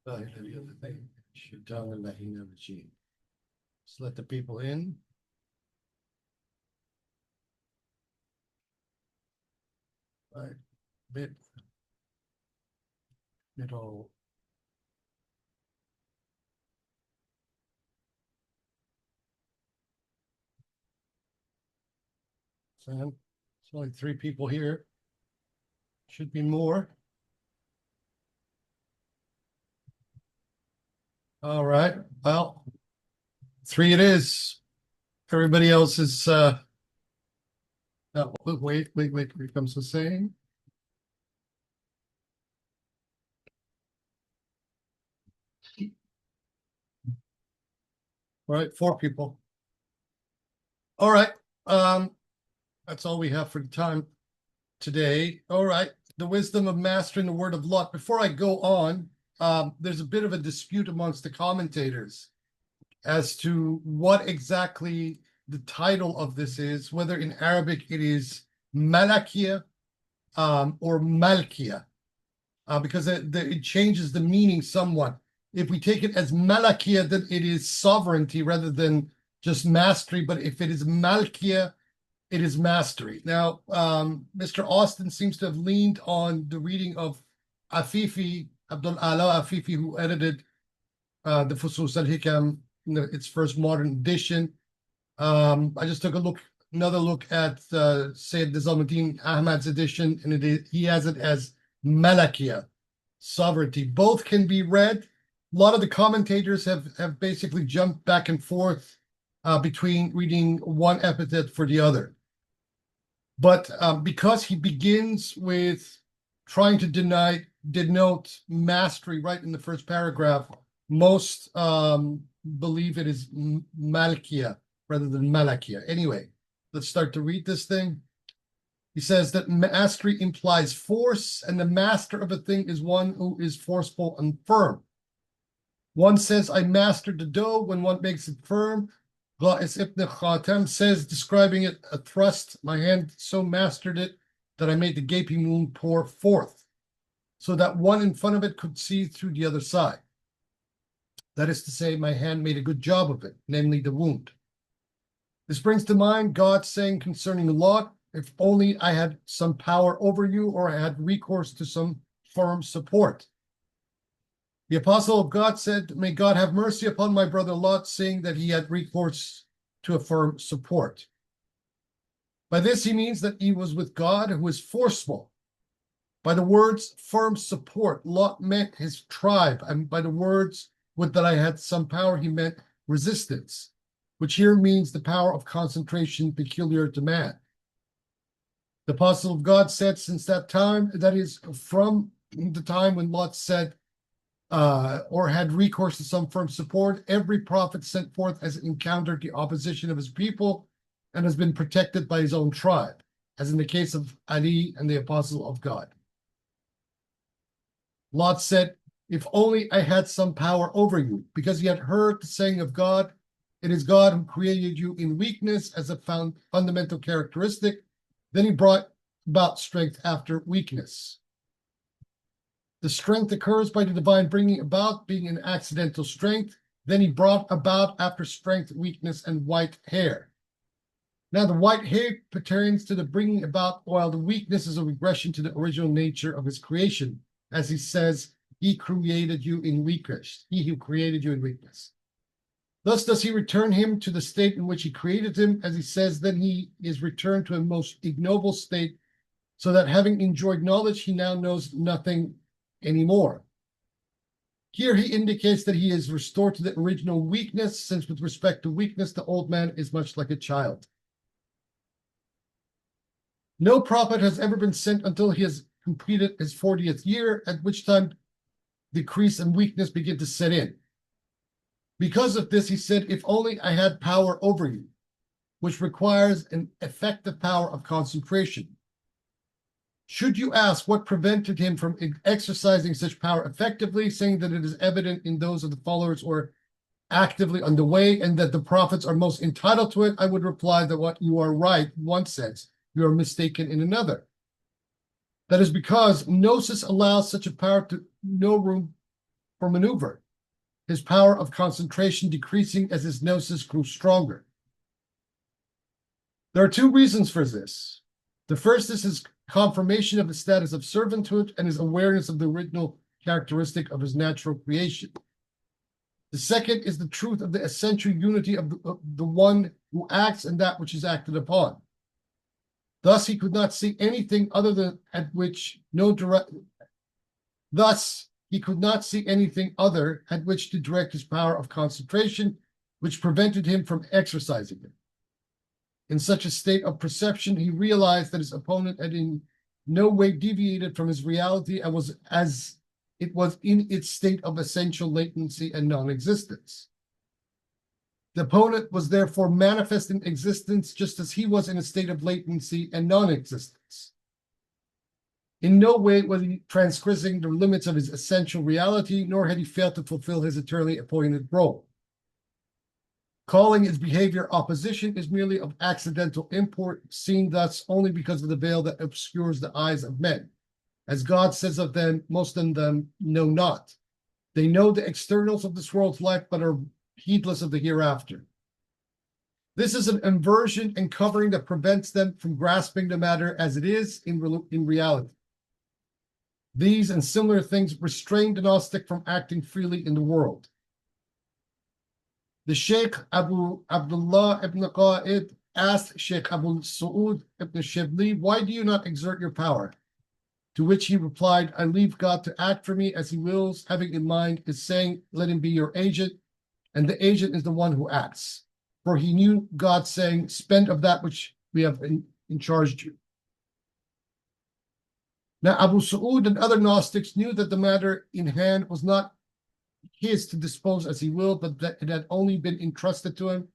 Just let the people in. Right. Middle. Sam, it's only 3 people here. Should be more. All right. Well, 3 it is. Everybody else is wait, here comes the saying. All right, 4 people. All right. That's all we have for the time today. All right. The wisdom of mastering the word of Lot. Before I go on, there's a bit of a dispute amongst the commentators as to what exactly the title of this is, whether in Arabic it is Malakia or Malkia, because it changes the meaning somewhat. If we take it as Malakia, then it is sovereignty rather than just mastery. But if it is Malkia, it is mastery. Now, Mr. Austin seems to have leaned on the reading of Afifi, Abdul Ala Afifi, who edited the Fusus al-Hikam, its first modern edition. I just took another look at Sayyid Nizamuddin Ahmad's edition, and he has it as Malakia, sovereignty. Both can be read. A lot of the commentators have basically jumped back and forth between reading one epithet for the other. But because he begins with trying to denote mastery right in the first paragraph, most believe it is Malkia rather than Malakia. Anyway, let's start to read this thing. He says that mastery implies force, and the master of a thing is one who is forceful and firm. One says, I mastered the dough when one makes it firm. Gha'is ibn Khatam says, describing it, a thrust, my hand so mastered it that I made the gaping wound pour forth, so that one in front of it could see through the other side. That is to say, my hand made a good job of it, namely the wound. This brings to mind God saying concerning Lot, if only I had some power over you, or I had recourse to some firm support. The apostle of God said, may God have mercy upon my brother Lot, saying that he had recourse to a firm support. By this he means that he was with God, who is forceful. By the words firm support, Lot meant his tribe, and by the words with that I had some power, he meant resistance, which here means the power of concentration peculiar to man. The apostle of God said, since that time, that is from the time when Lot said, or had recourse to some firm support, every prophet sent forth has encountered the opposition of his people and has been protected by his own tribe, as in the case of Ali and the apostle of God. Lot said, if only I had some power over you, because he had heard the saying of God, it is God who created you in weakness as a fundamental characteristic. Then he brought about strength after weakness. The strength occurs by the divine bringing about, being an accidental strength. Then he brought about after strength, weakness, and white hair. Now the white hair pertains to the bringing about, while the weakness is a regression to the original nature of his creation. As he says, he created you in weakness. He who created you in weakness. Thus does he return him to the state in which he created him. As he says, then he is returned to a most ignoble state, so that having enjoyed knowledge, he now knows nothing anymore. Here he indicates that he is restored to the original weakness, since with respect to weakness, the old man is much like a child. No prophet has ever been sent until he has completed his 40th year, at which time decrease and weakness begin to set in. Because of this, he said, if only I had power over you, which requires an effective power of concentration. Should you ask what prevented him from exercising such power effectively, saying that it is evident in those of the followers who are actively underway and that the prophets are most entitled to it, I would reply that what you are right in one sense, you are mistaken in another. That is because gnosis allows such a power to no room for maneuver, his power of concentration decreasing as his gnosis grew stronger. There are two reasons for this. The first is his confirmation of his status of servanthood and his awareness of the original characteristic of his natural creation. The second is the truth of the essential unity of the one who acts and that which is acted upon. Thus, he could not see anything other than at which no direct. Thus, he could not see anything other at which to direct his power of concentration, which prevented him from exercising it. In such a state of perception, he realized that his opponent had in no way deviated from his reality and was as it was in its state of essential latency and non-existence. The opponent was therefore manifest in existence just as he was in a state of latency and non-existence. In no way was he transgressing the limits of his essential reality, nor had he failed to fulfill his eternally appointed role. Calling his behavior opposition is merely of accidental import, seen thus only because of the veil that obscures the eyes of men. As God says of them, most of them know not. They know the externals of this world's life, but are heedless of the hereafter. This is an inversion and covering that prevents them from grasping the matter as it is in reality. These and similar things restrain the Gnostic from acting freely in the world. The Sheikh Abu Abdullah ibn Qa'id asked Sheikh Abu Su'ud ibn Shibli, "Why do you not exert your power?" To which he replied, "I leave God to act for me as he wills, having in mind his saying, 'Let him be your agent,' and the agent is the one who acts. For he knew God saying, 'Spend of that which we have charged you.'" Now Abu Su'ud and other Gnostics knew that the matter in hand was not his to dispose as he willed, but that it had only been entrusted to him.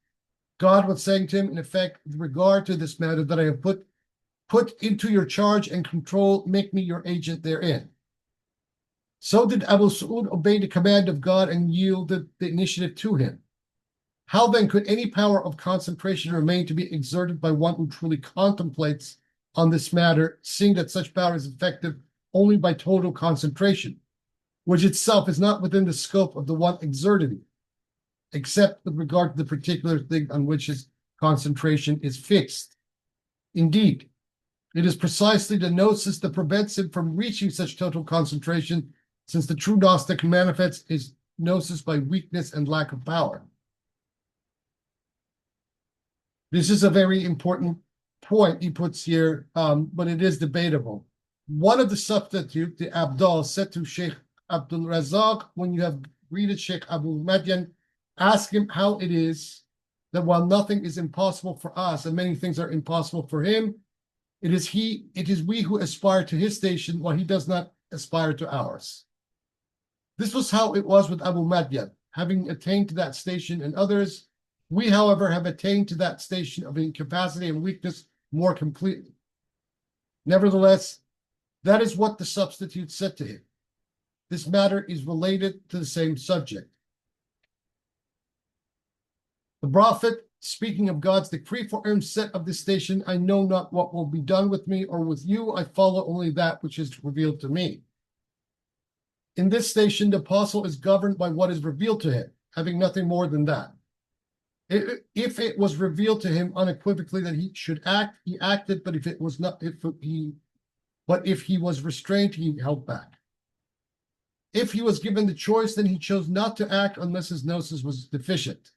God was saying to him, in effect, with regard to this matter that I have put into your charge and control, make me your agent therein. So did Abu Su'ud obey the command of God and yielded the initiative to him. How then could any power of concentration remain to be exerted by one who truly contemplates on this matter, seeing that such power is effective only by total concentration, which itself is not within the scope of the one exerting it, except with regard to the particular thing on which his concentration is fixed. Indeed, it is precisely the gnosis that prevents him from reaching such total concentration, since the true Gnostic manifests his gnosis by weakness and lack of power. This is a very important point he puts here, but it is debatable. One of the substitutes, the Abdal, said to Sheikh Abdul Razak, when you have greeted Sheikh Abu Madyan, ask him how it is that while nothing is impossible for us and many things are impossible for him, it is we who aspire to his station while he does not aspire to ours. This was how it was with Abu Madyan, having attained to that station and others. We, however, have attained to that station of incapacity and weakness more completely. Nevertheless, that is what the substitute said to him. This matter is related to the same subject. The Prophet, speaking of God's decree for him, said of this station, "I know not what will be done with me or with you. I follow only that which is revealed to me." In this station, the apostle is governed by what is revealed to him, having nothing more than that. If it was revealed to him unequivocally that he should act, he acted, but if he was restrained, he held back. If he was given the choice, then he chose not to act unless his gnosis was deficient.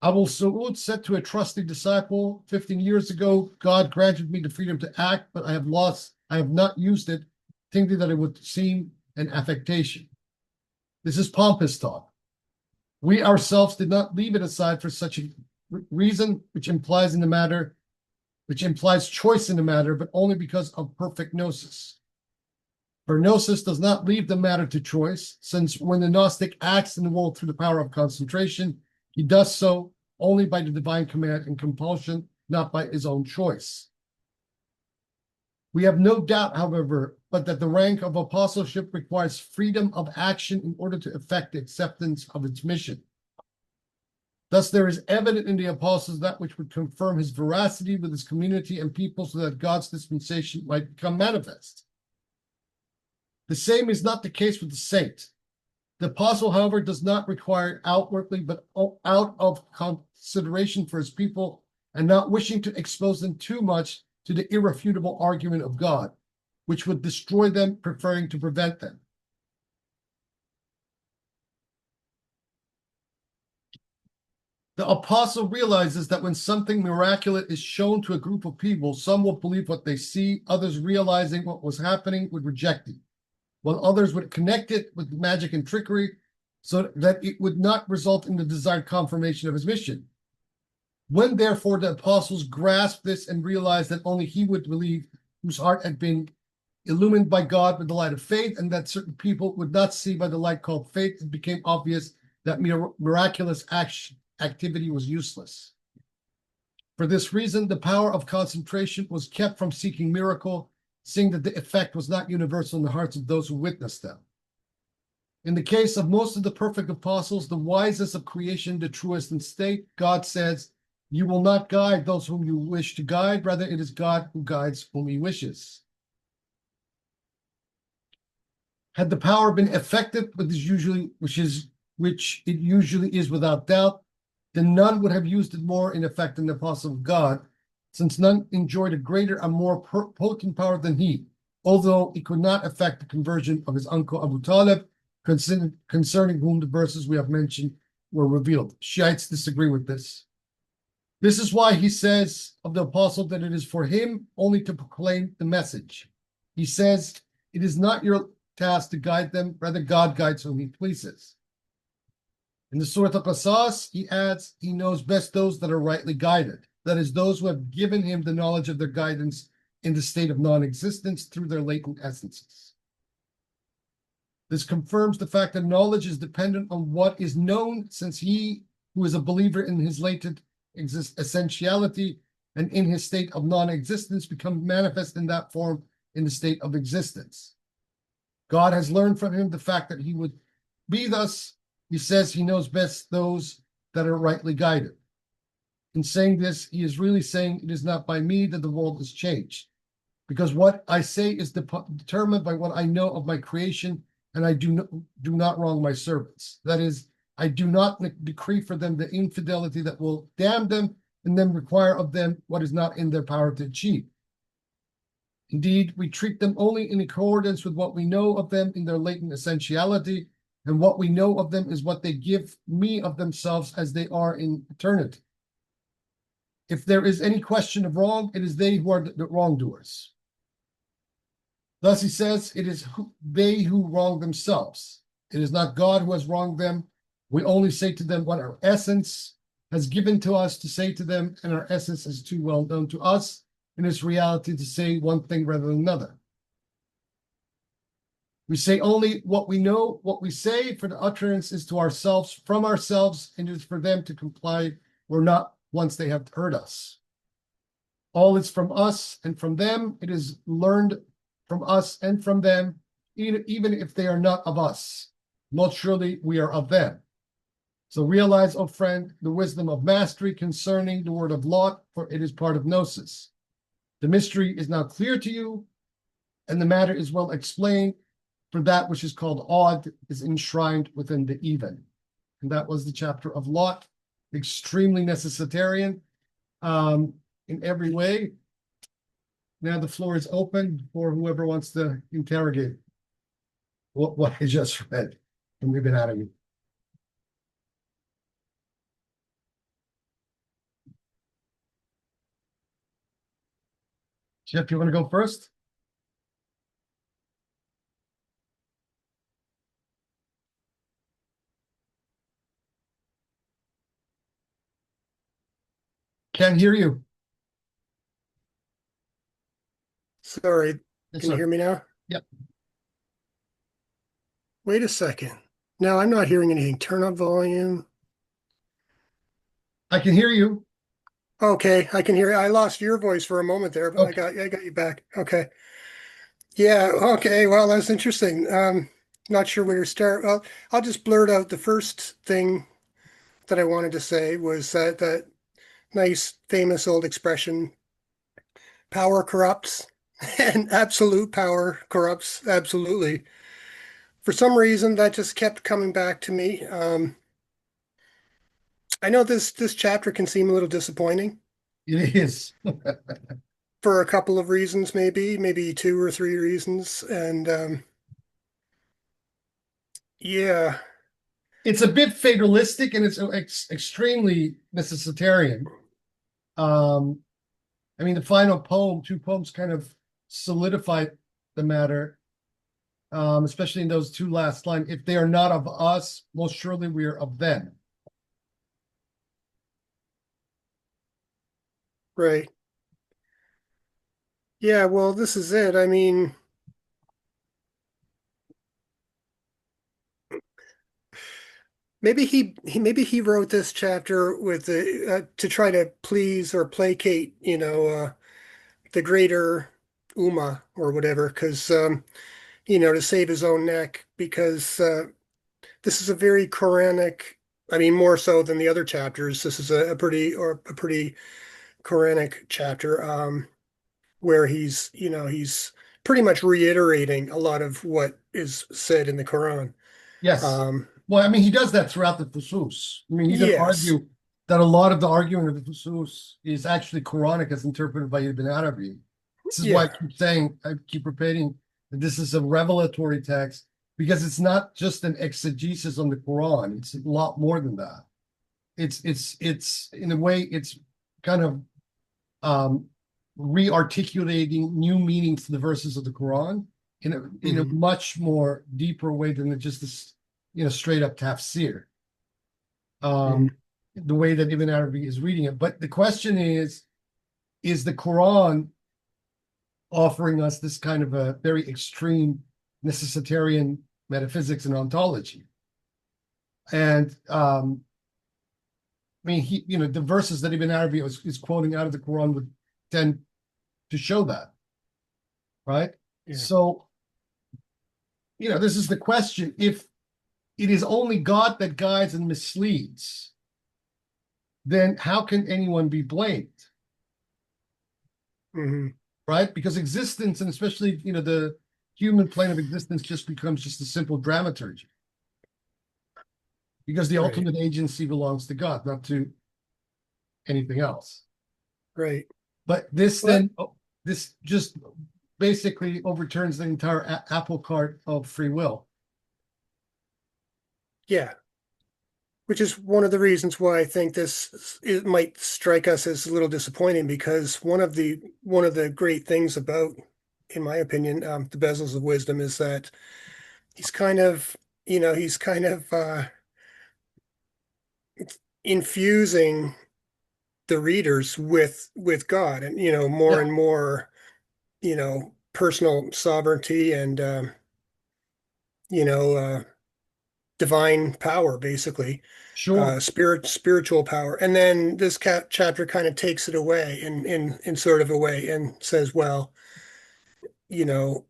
Abu Su'ud said to a trusty disciple 15 years ago, "God granted me the freedom to act, but I have not used it, thinking that it would seem an affectation." This is pompous talk. We ourselves did not leave it aside for such a reason, which implies choice in the matter, but only because of perfect gnosis. For gnosis does not leave the matter to choice, since when the Gnostic acts in the world through the power of concentration, he does so only by the divine command and compulsion, not by his own choice. We have no doubt, however, but that the rank of apostleship requires freedom of action in order to effect the acceptance of its mission. Thus, there is evident in the apostles that which would confirm his veracity with his community and people so that God's dispensation might become manifest. The same is not the case with the saint. The apostle, however, does not require it outwardly, but out of consideration for his people and not wishing to expose them too much to the irrefutable argument of God, which would destroy them, preferring to prevent them. The apostle realizes that when something miraculous is shown to a group of people, some will believe what they see, others realizing what was happening would reject it, while others would connect it with magic and trickery so that it would not result in the desired confirmation of his mission. When therefore the apostles grasped this and realized that only he would believe whose heart had been illumined by God with the light of faith, and that certain people would not see by the light called faith, it became obvious that miraculous activity was useless. For this reason, the power of concentration was kept from seeking miracle, seeing that the effect was not universal in the hearts of those who witnessed them. In the case of most of the perfect apostles, the wisest of creation, the truest in state, God says, "You will not guide those whom you wish to guide, rather it is God who guides whom he wishes." Had the power been effective, which it usually is without doubt, then none would have used it more in effect than the apostle of God, since none enjoyed a greater and more potent power than he, although it could not affect the conversion of his uncle Abu Talib, concerning whom the verses we have mentioned were revealed. Shiites disagree with this. This is why he says of the apostle that it is for him only to proclaim the message. He says, "It is not your task to guide them, rather God guides whom he pleases." In the Surah Al-Qasas, he adds, he knows best those that are rightly guided, that is, those who have given him the knowledge of their guidance in the state of non-existence through their latent essences. This confirms the fact that knowledge is dependent on what is known, since he who is a believer in his latent essentiality and in his state of non-existence becomes manifest in that form in the state of existence. God has learned from him the fact that he would be thus. He says he knows best those that are rightly guided. In saying this, he is really saying it is not by me that the world is changed, because what I say is determined by what I know of my creation, and I do not wrong my servants. That is, I do not decree for them the infidelity that will damn them, and then require of them what is not in their power to achieve. Indeed, we treat them only in accordance with what we know of them in their latent essentiality, and what we know of them is what they give me of themselves as they are in eternity. If there is any question of wrong, it is they who are the wrongdoers. Thus he says, it is they who wrong themselves. It is not God who has wronged them. We only say to them what our essence has given to us to say to them, and our essence is too well known to us in its reality to say one thing rather than another. We say only what we know, what we say, for the utterance is to ourselves, from ourselves, and it is for them to comply or not once they have heard us. All is from us and from them. It is learned from us and from them, even if they are not of us. Most surely we are of them. So realize, O friend, the wisdom of mastery concerning the word of Lot, for it is part of gnosis. The mystery is now clear to you, and the matter is well explained, for that which is called odd is enshrined within the even. And that was the chapter of Lot, extremely necessitarian in every way. Now the floor is open for whoever wants to interrogate what I just read from Ibn Arabi. Jeff, you want to go first? Can't hear you. Sorry, Yes, can you sir. hear me now? Yep. Wait a second. No, I'm not hearing anything. Turn up volume. I can hear you. Okay, I can hear you. I lost your voice for a moment there, but Okay. I got you back. Okay. Yeah, okay. Well, that's interesting. Not sure where to start. Well, I'll just blurt out the first thing that I wanted to say was that nice famous old expression, power corrupts, and absolute power corrupts absolutely. for some reason that just kept coming back to me. I know this chapter can seem a little disappointing It is. for a couple of reasons, maybe two or three reasons, and yeah, It's a bit fatalistic and it's extremely necessitarian. Um, I mean, the final poem, two poems kind of solidified the matter, especially in those two last lines. If they are not of us, most surely we are of them. right. Yeah, well, this is it. I mean, maybe he wrote this chapter with the to try to please or placate, the greater Ummah or whatever, because to save his own neck, because this is a very Quranic. I mean, more so than the other chapters. This is a pretty Quranic chapter, where he's pretty much reiterating a lot of what is said in the Quran. Yes. Um, Well, I mean, he does that throughout the Fusus. I mean, he can yes, argue that a lot of the arguing of the Fusus is actually Quranic as interpreted by Ibn Arabi. This is why yeah, I keep repeating that this is a revelatory text because it's not just an exegesis on the Quran. It's a lot more than that. It's in a way, it's kind of um, re-articulating new meanings to the verses of the Quran in a mhm, much more deeper way than just this, straight up tafsir. Um, mhm, the way that Ibn Arabi is reading it. But the question is the Quran offering us this kind of a very extreme necessitarian metaphysics and ontology? And I mean, the verses that Ibn Arabi is quoting out of the Quran would tend to show that, right? yeah, So, this is the question. If it is only God that guides and misleads, then how can anyone be blamed, mhm, right? Because existence, and especially, the human plane of existence just becomes just a simple dramaturgy because the right, ultimate agency belongs to God, not to anything else. right. But this Well, then, this just basically overturns the entire apple cart of free will. yeah, which is one of the reasons why I think it might strike us as a little disappointing, because one of the great things about, in my opinion, the bezels of wisdom is that he's kind of, he's kind of infusing the readers with God, and more Yeah, and more, personal sovereignty and you know uh, divine power, basically, sure. spiritual power. And then this chapter kind of takes it away in sort of a way and says, well, you know,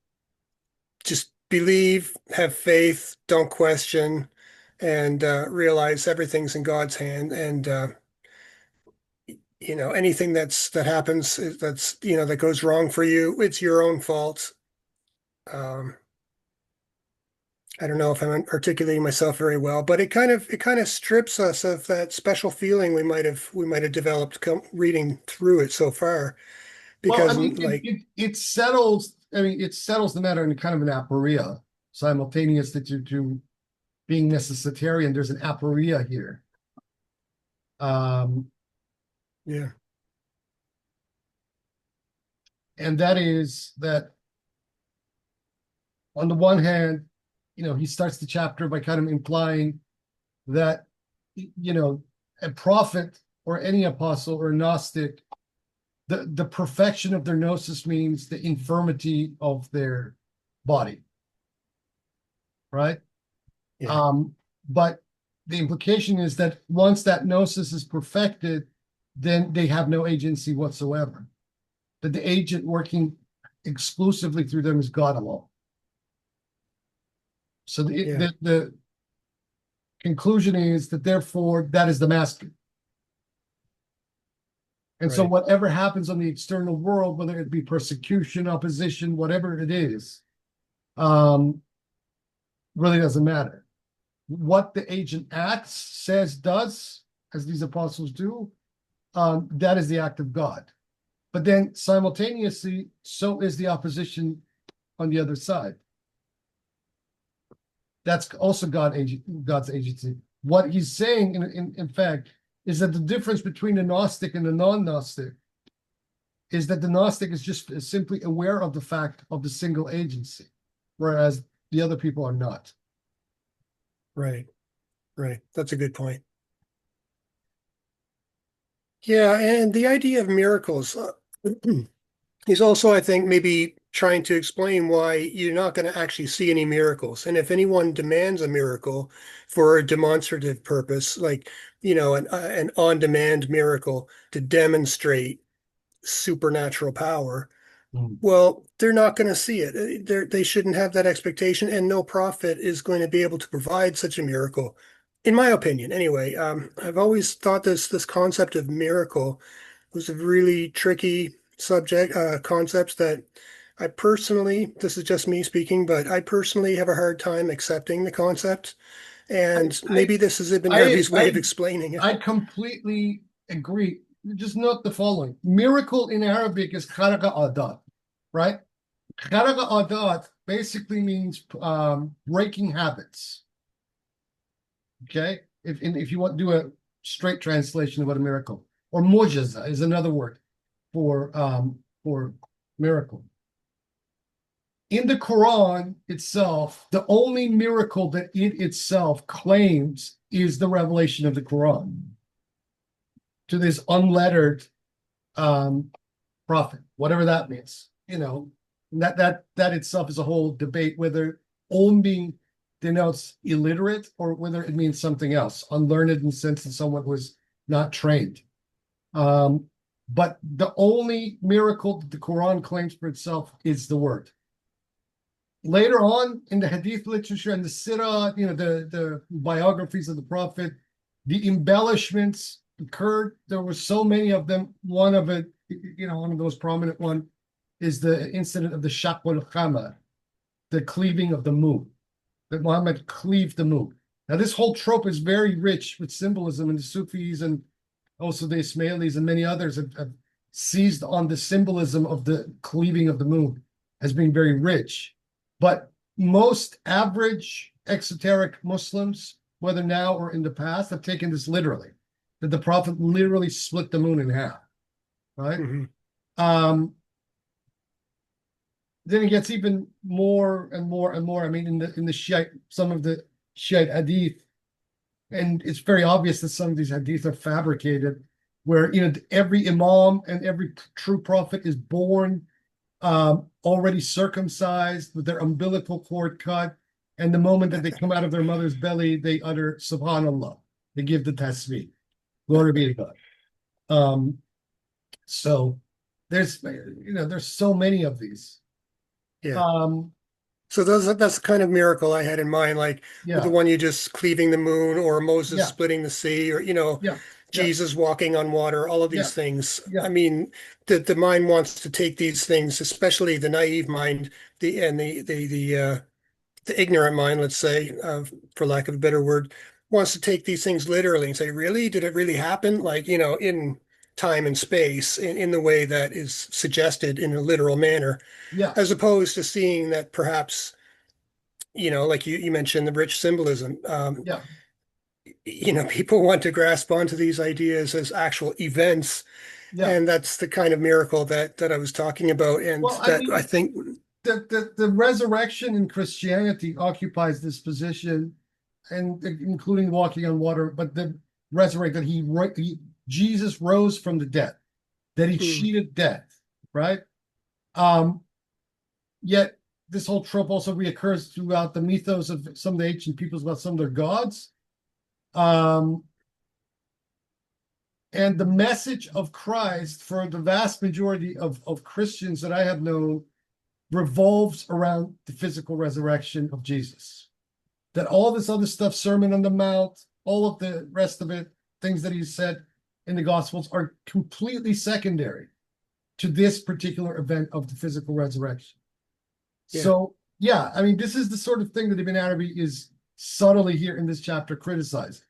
just believe, have faith, don't question, and realize everything's in God's hand. And anything that happens, that's that goes wrong for you, it's your own fault. Um, I don't know if I'm articulating myself very well, but it kind of strips us of that special feeling we might have developed reading through it so far. Well, I Because mean, it, like, it it settles. I mean, it settles the matter in kind of an aporia, simultaneous to being necessitarian. There's an aporia here, um, yeah, and that is that on the one hand, he starts the chapter by kind of implying that a prophet or any apostle or Gnostic, the perfection of their gnosis means the infirmity of their body, right? yeah, Um, but the implication is that once that gnosis is perfected, then they have no agency whatsoever. That the agent working exclusively through them is God alone. So yeah, the conclusion is that therefore that is the master. And so right, whatever happens on the external world, whether it be persecution, opposition, whatever it is, um, really doesn't matter. What the agent acts, says, does, as these apostles do, that is the act of God. But then simultaneously, so is the opposition on the other side. That's also God's agency. What he's saying, in fact, is that the difference between the Gnostic and the non-Gnostic is that the Gnostic is just simply aware of the fact of the single agency, whereas the other people are not. Right. Right. That's a good point. Yeah, and the idea of miracles is also, I think, maybe trying to explain why you're not going to actually see any miracles. And if anyone demands a miracle for a demonstrative purpose, like, an on-demand miracle to demonstrate supernatural power, Mm. well, they're not going to see it. They shouldn't have that expectation, and no prophet is going to be able to provide such a miracle, in my opinion. Anyway, I've always thought this concept of miracle was a really tricky concepts that I personally, this is just me speaking, but I personally have a hard time accepting the concept. And I maybe this is Ibn I Arabi's way of I explaining it. I completely agree. Just note the following: miracle in Arabic is kharaqa adat, right? Kharaqa adat basically means breaking habits. Okay, if you want to do a straight translation of what a miracle, or mujiza is another word for miracle. In the Quran itself, the only miracle that it itself claims is the revelation of the Quran to this unlettered prophet, whatever that means. That itself is a whole debate whether ummi denotes illiterate or whether it means something else, unlearned in the sense that someone was not trained. But the only miracle that the Quran claims for itself is the word. Later on in the Hadith literature and the Sirah, the biographies of the Prophet, the embellishments occurred. There were so many of them. One of it, one of those prominent one, is the incident of the Shaq al-Qamar, the cleaving of the moon, that Muhammad cleaved the moon. Now, this whole trope is very rich with symbolism, and the Sufis and also the Ismailis and many others have seized on the symbolism of the cleaving of the moon as being very rich. But most average exoteric Muslims, whether now or in the past, have taken this literally, that the Prophet literally split the moon in half, right? Mm-hmm. Then it gets even more and more and more. I mean, in the Shiite, some of the Shiite hadith, and it's very obvious that some of these hadith are fabricated, where every imam and every true prophet is born already circumcised with their umbilical cord cut, and the moment that they come out of their mother's belly, they utter Subhanallah. They give the tasbih. Glory be to God. So there's so many of these. Yeah. Um, So that's the kind of miracle I had in mind, like with the yeah, one you just cleaving the moon or Moses yeah, splitting the sea or, yeah, yeah, Jesus walking on water, all of yeah, these things. yeah, I mean, the mind wants to take these things, especially the naive mind, the ignorant mind, let's say, for lack of a better word, wants to take these things literally and say, really? Did it really happen? Like, in time and space in the way that is suggested in a literal manner, yeah, as opposed to seeing that perhaps, like you mentioned, the rich symbolism. yeah, People want to grasp onto these ideas as actual events, yeah. and that's the kind of miracle that I was talking about, and Well, I that I mean, think, the resurrection in Christianity occupies this position, and including walking on water, but the resurrect that Jesus rose from the dead, that he mm, cheated death, right? Um, Yet this whole trope also reoccurs throughout the mythos of some of the ancient peoples about some of their gods. Um, and the message of Christ for the vast majority of Christians that I have known revolves around the physical resurrection of Jesus. That all this other stuff, Sermon on the Mount, all of the rest of it, things that he said in the Gospels are completely secondary to this particular event of the physical resurrection. yeah, So Yeah, I mean, this is the sort of thing that Ibn Arabi is subtly here in this chapter criticizing.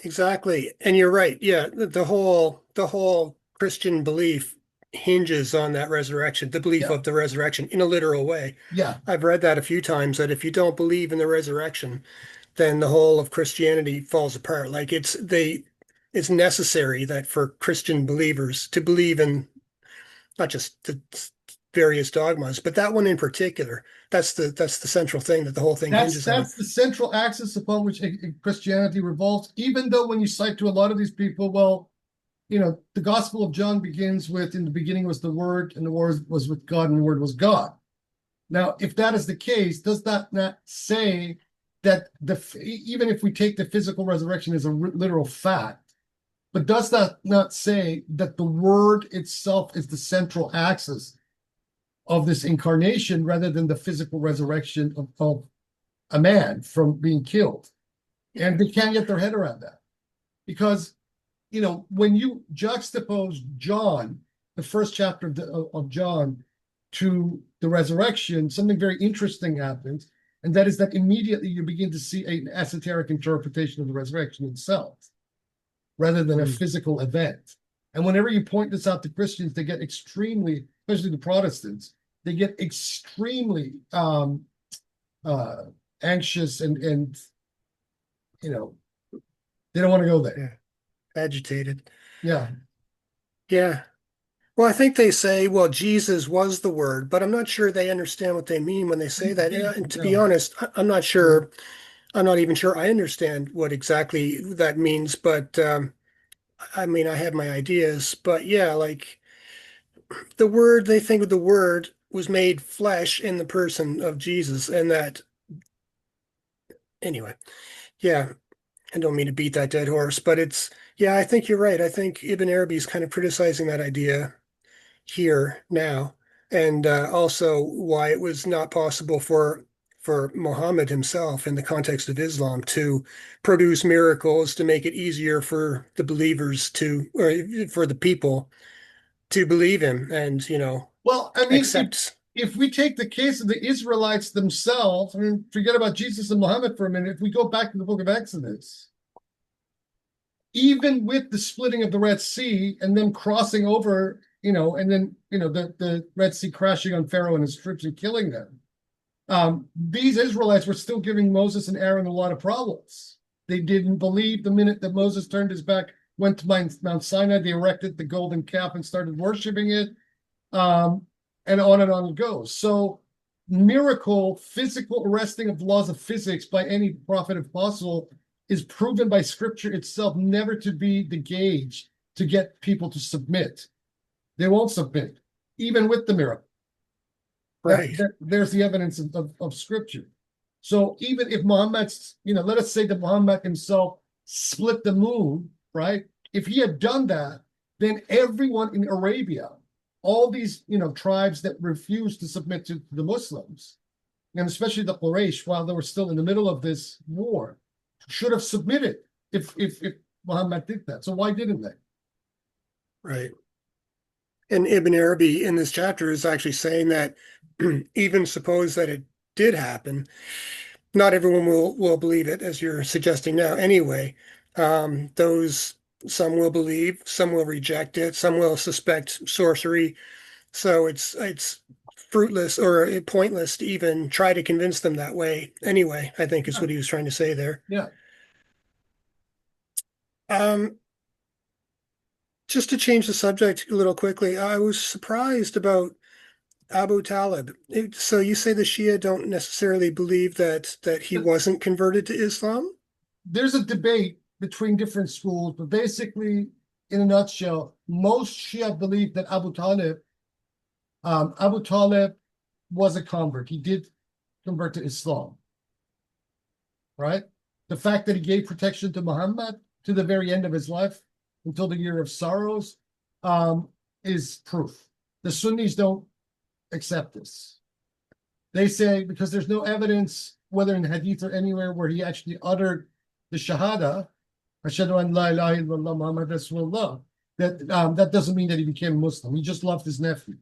Exactly. And you're right. Yeah, the whole Christian belief hinges on that resurrection, the belief Yeah, of the resurrection in a literal way. yeah. I've read that a few times that if you don't believe in the resurrection, then the whole of Christianity falls apart. Like it's necessary that for Christian believers to believe in not just the various dogmas, but that one in particular. That's the central thing that the whole thing That's hinges on. that's the central axis upon which Christianity revolves. Even though when you cite to a lot of these people, well, the Gospel of John begins with, "In the beginning was the Word, and the Word was with God, and the Word was God." Now, if that is the case, does that not say that even if we take the physical resurrection as a literal fact, but does that not say that the Word itself is the central axis of this incarnation rather than the physical resurrection of a man from being killed? And they can't get their head around that because, when you juxtapose John, the first chapter of John, to the resurrection, something very interesting happens. And that is that immediately you begin to see an esoteric interpretation of the resurrection itself rather than a Mm. physical event. And whenever you point this out to Christians, they get extremely, especially the Protestants, they get extremely uh, anxious and they don't want to go there. Yeah, agitated. Yeah. Yeah. Well, I think they say, well, Jesus was the word, but I'm not sure they understand what they mean when they say that. And to be No. honest, I'm not sure. I'm not even sure I understand what exactly that means, but I mean, I have my ideas. But yeah, like the word, they think of the word was made flesh in the person of Jesus, and that, anyway, yeah, I don't mean to beat that dead horse, but yeah, I think you're right. I think Ibn Arabi is kind of criticizing that idea here now, and also why it was not possible for Muhammad himself, in the context of Islam, to produce miracles to make it easier for the believers to, or for the people to believe him, and Well, I mean, if accept. if we take the case of the Israelites themselves, I mean, forget about Jesus and Muhammad for a minute. If we go back to the book of Exodus, even with the splitting of the Red Sea and them crossing over, and then the Red Sea crashing on Pharaoh and his troops and killing them, these Israelites were still giving Moses and Aaron a lot of problems. They didn't believe the minute that Moses turned his back, went to Mount Sinai, they erected the golden calf and started worshiping it. Um, and on it goes. So, miracle, physical arresting of the laws of physics by any prophet if possible is proven by scripture itself never to be the gauge to get people to submit. They won't submit, even with the miracle. Right. There's the evidence of scripture. So even if Muhammad's, let us say that Muhammad himself split the moon, right? If he had done that, then everyone in Arabia, all these, tribes that refused to submit to the Muslims, and especially the Quraysh, while they were still in the middle of this war, should have submitted if Muhammad did that. So why didn't they? Right. And Ibn Arabi in this chapter is actually saying that even suppose that it did happen, not everyone will believe it, as you're suggesting now. Anyway, those some will believe, some will reject it, some will suspect sorcery. So it's fruitless or pointless to even try to convince them that way. Anyway, I think is what he was trying to say there. Yeah. Um, just to change the subject a little quickly, I was surprised about Abu Talib. So you say the Shia don't necessarily believe that he wasn't converted to Islam? There's a debate between different schools, but basically, in a nutshell, most Shia believe that Abu Talib was a convert. He did convert to Islam, right? The fact that he gave protection to Muhammad to the very end of his life until the year of sorrows is proof. The Sunnis don't accept this. They say because there's no evidence, whether in hadith or anywhere, where he actually uttered the Shahada, Ashhadu an la ilaha illallah Muhammad Rasulullah, that doesn't mean that he became a Muslim. He just loved his nephew.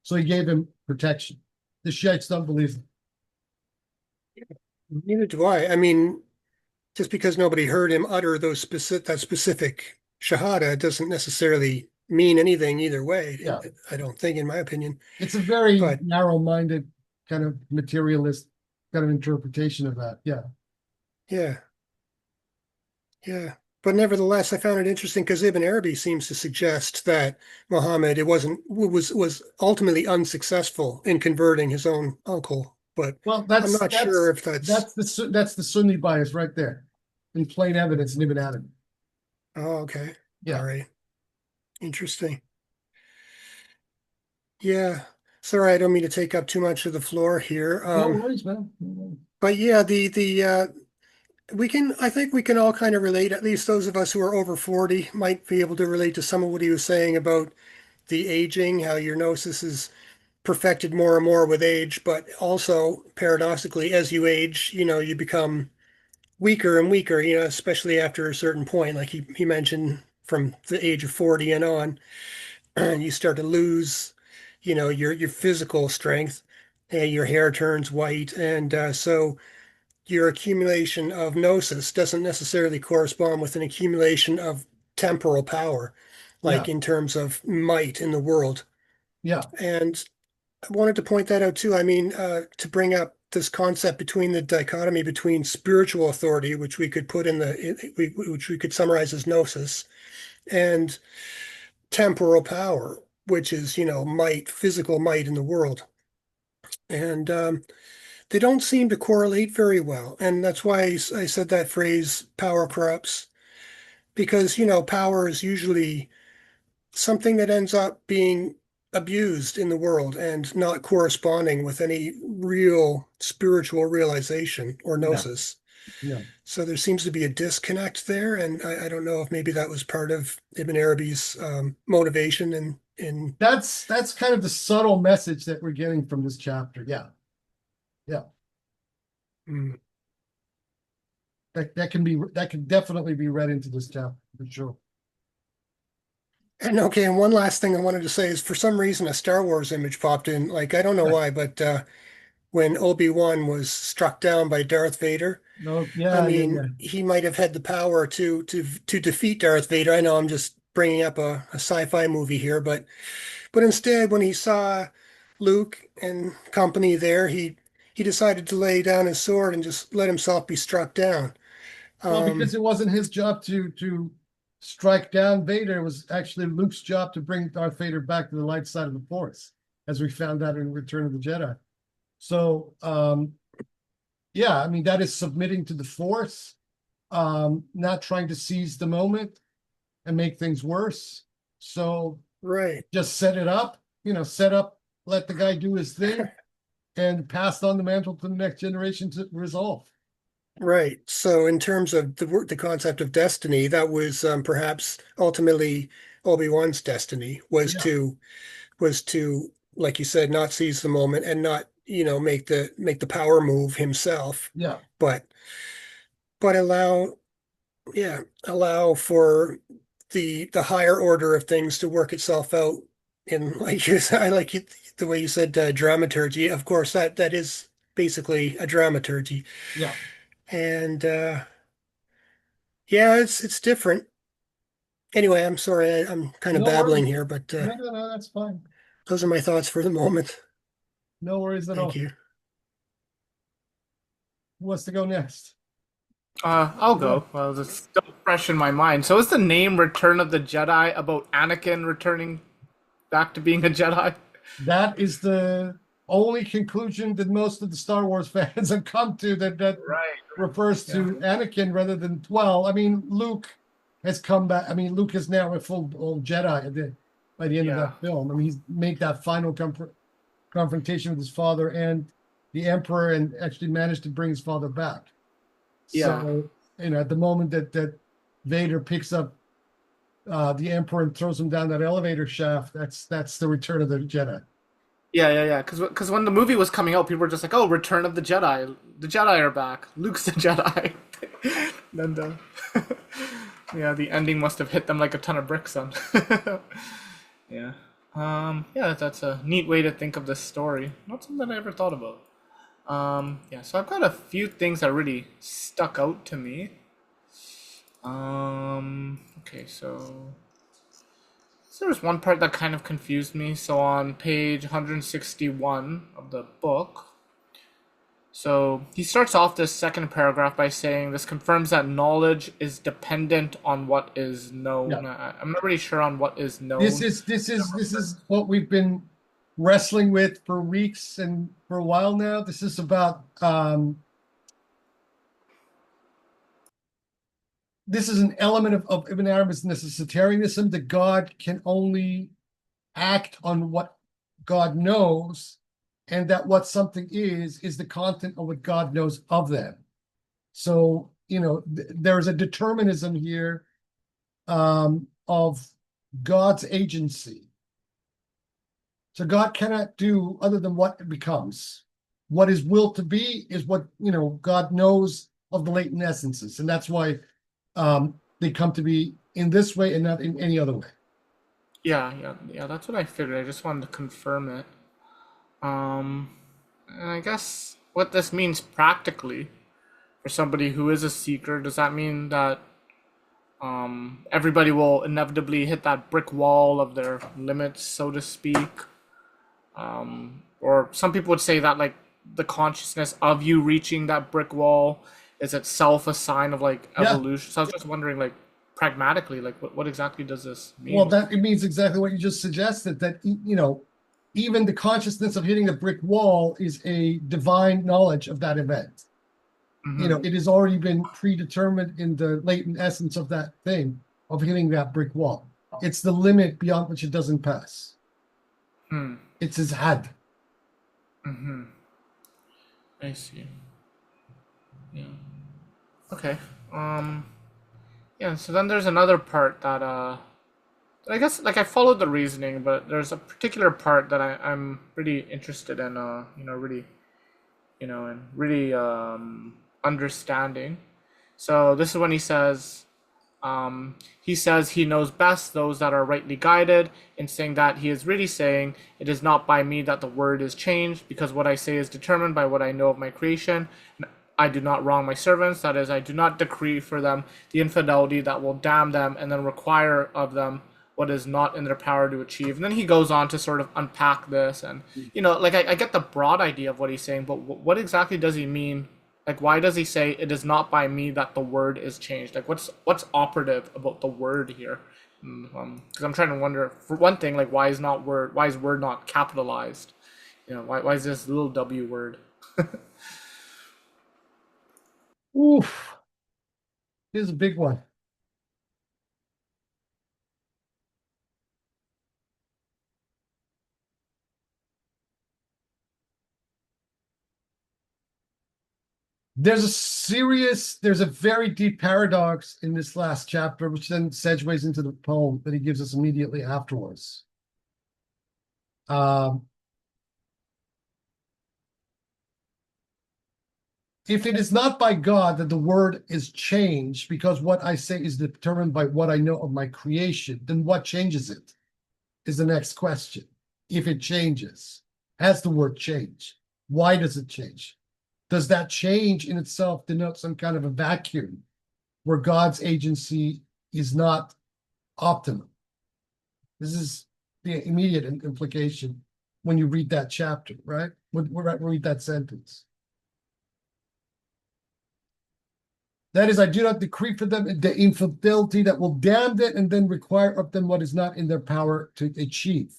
So he gave him protection. The Shiites don't believe it. Neither do I. I mean, just because nobody heard him utter that specific shahada doesn't necessarily mean anything either way. Yeah, I don't think, in my opinion. it's a very But narrow-minded kind of materialist kind of interpretation of that. Yeah. yeah, yeah. But nevertheless, I found it interesting because Ibn Arabi seems to suggest that Muhammad it wasn't was ultimately unsuccessful in converting his own uncle. But Well, I'm that's not sure that's if that's that's that's the Sunni bias right there, in plain evidence in Ibn Adam. oh, okay. All Yeah. right. Interesting. Yeah. Sorry, I don't mean to take up too much of the floor here. No worries, man. No worries. But yeah, the we can I think we can all kind of relate, at least those of us who are over 40 might be able to relate to some of what he was saying about the aging, how your gnosis is perfected more and more with age, but also paradoxically, as you age, you become weaker and weaker, especially after a certain point, like he mentioned from the age of 40 and on, and you start to lose, your physical strength, and your hair turns white, and so your accumulation of gnosis doesn't necessarily correspond with an accumulation of temporal power, like Yeah. in terms of might in the world. Yeah. And I wanted to point that out too. I mean, to bring up this concept between the dichotomy between spiritual authority, which we could put which we could summarize as gnosis, and temporal power, which is, might, physical might in the world. And they don't seem to correlate very well. And that's why I said that phrase, power corrupts, because, power is usually something that ends up being abused in the world and not corresponding with any real spiritual realization or Yeah. gnosis. Yeah. So there seems to be a disconnect there. And I don't know if maybe that was part of Ibn Arabi's motivation in That's kind of the subtle message that we're getting from this chapter. Yeah. Yeah. mm, That can definitely be read into this chapter for sure. and okay, and one last thing I wanted to say is for some reason a Star Wars image popped in. Like I don't know Yeah. why, but when Obi-Wan was struck down by Darth Vader, No, I yeah, yeah, mean, yeah. he might have had the power to defeat Darth Vader. I know I'm just bringing up a sci-fi movie here, but instead, when he saw Luke and company there, he decided to lay down his sword and just let himself be struck down. Well, because Um, it wasn't his job to strike down Vader. It was actually Luke's job to bring Darth Vader back to the light side of the Force, as we found out in Return of the Jedi. So, yeah, I mean, that is submitting to the Force, not trying to seize the moment and make things worse. So right, just set it up, set up, let the guy do his thing, and pass on the mantle to the next generation to resolve. right. So, in terms of the concept of destiny, that was perhaps ultimately Obi-Wan's destiny Yeah, was to, like you said, not seize the moment and not, make the power move himself, yeah, but allow, yeah, allow for the higher order of things to work itself out in, like you said, I like it, the way you said dramaturgy. Of course, that is basically a dramaturgy, yeah. and yeah, it's different. Anyway, I'm sorry, I'm kind of No worries. babbling here, but No, no, no, that's fine. those are my thoughts for the moment. No worries at Thank all. you. Who wants to go next? I'll Yeah. go. Well, it's still fresh in my mind. So is the name Return of the Jedi about Anakin returning back to being a Jedi? That is the only conclusion that most of the Star Wars fans have come to that Right. refers Yeah. to Anakin rather than, well, I mean, Luke has come back. I mean, Luke is now a full Jedi by the end of Yeah. that film. I mean, he's made that final confrontation with his father and the Emperor and actually managed to bring his father back. Yeah. So, at the moment that Vader picks up the Emperor and throws him down that elevator shaft, that's the return of the Jedi. Yeah. Because when the movie was coming out, people were just like, "Oh, Return of the Jedi. The Jedi are back. Luke's the Jedi." and yeah, the ending must have hit them like a ton of bricks on. Yeah. Yeah, that's a neat way to think of this story. Not something I ever thought about. Yeah, so I've got a few things that really stuck out to me. Okay, so there was one part that kind of confused me. So on page 161 of the book, so he starts off this second paragraph by saying this confirms that knowledge is dependent on what is Yeah. known. I'm not really sure on what is This known. is what we've been wrestling with for weeks and for a while now. This is about this is an element of Ibn Arabi's necessitarianism, that God can only act on what God knows, and that what something is the content of what God knows of them. So, there's a determinism here of God's agency. So God cannot do other than what it becomes. What is willed to be is what, God knows of the latent essences. And that's why they come to be in this way and not in any other way. Yeah, that's what I figured. I just wanted to confirm it. Um, and I guess what this means practically for somebody who is a seeker, does that mean that everybody will inevitably hit that brick wall of their limits, so to speak? Or some people would say that like the consciousness of you reaching that brick wall is itself a sign of like Yeah. evolution. So I was just wondering, like pragmatically, like what exactly does this mean? Well, that it means exactly what you just suggested, that, even the consciousness of hitting a brick wall is a divine knowledge of that event. It has already been predetermined in the latent essence of that thing, of hitting that brick wall. It's the limit beyond which it doesn't pass. It's his had. I see. Yeah. Okay. Yeah, so then there's another part that I guess like I followed the reasoning, but there's a particular part that I'm really interested in really and really understanding. So this is when he says he knows best those that are rightly guided, in saying that he is really saying it is not by me that the word is changed, because what I say is determined by what I know of my creation. I do not wrong my servants, that is, I do not decree for them the infidelity that will damn them and then require of them what is not in their power to achieve. And then he goes on to sort of unpack this, and like I get the broad idea of what he's saying, but what exactly does he mean? Like, why does he say it is not by me that the word is changed? Like, what's operative about the word here? Because I'm trying to wonder, for one thing, like why is word not capitalized? Why is this little w word? Oof. Here's a big one. There's a very deep paradox in this last chapter, which then segues into the poem that he gives us immediately afterwards. If it is not by God that the word is changed, because what I say is determined by what I know of my creation, then what changes it? Is the next question. If it changes, has the word changed? Why does it change? Does that change in itself denote some kind of a vacuum where God's agency is not optimum? This is the immediate implication when you read that chapter, right? Read that sentence. That is, I do not decree for them the infidelity that will damn them and then require of them what is not in their power to achieve.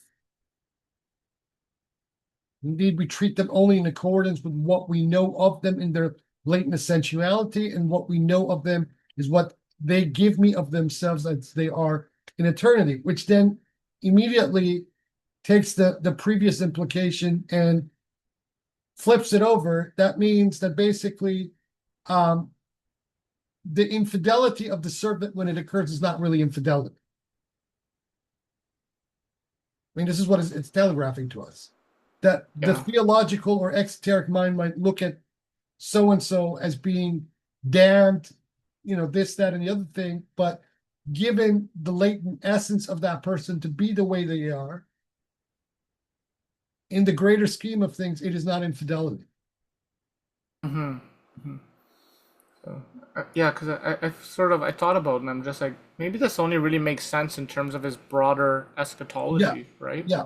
Indeed, we treat them only in accordance with what we know of them in their latent essentiality, and what we know of them is what they give me of themselves as they are in eternity, which then immediately takes the previous implication and flips it over. That means that basically the infidelity of the servant when it occurs is not really infidelity. I mean, this is what it's telegraphing to us. That the theological or exoteric mind might look at so-and-so as being damned, this, that, and the other thing, but given the latent essence of that person to be the way they are, in the greater scheme of things, it is not infidelity. Mm-hmm. Mm-hmm. So, yeah, because I thought about it and I'm just like, maybe this only really makes sense in terms of his broader Yeah, eschatology, right? yeah,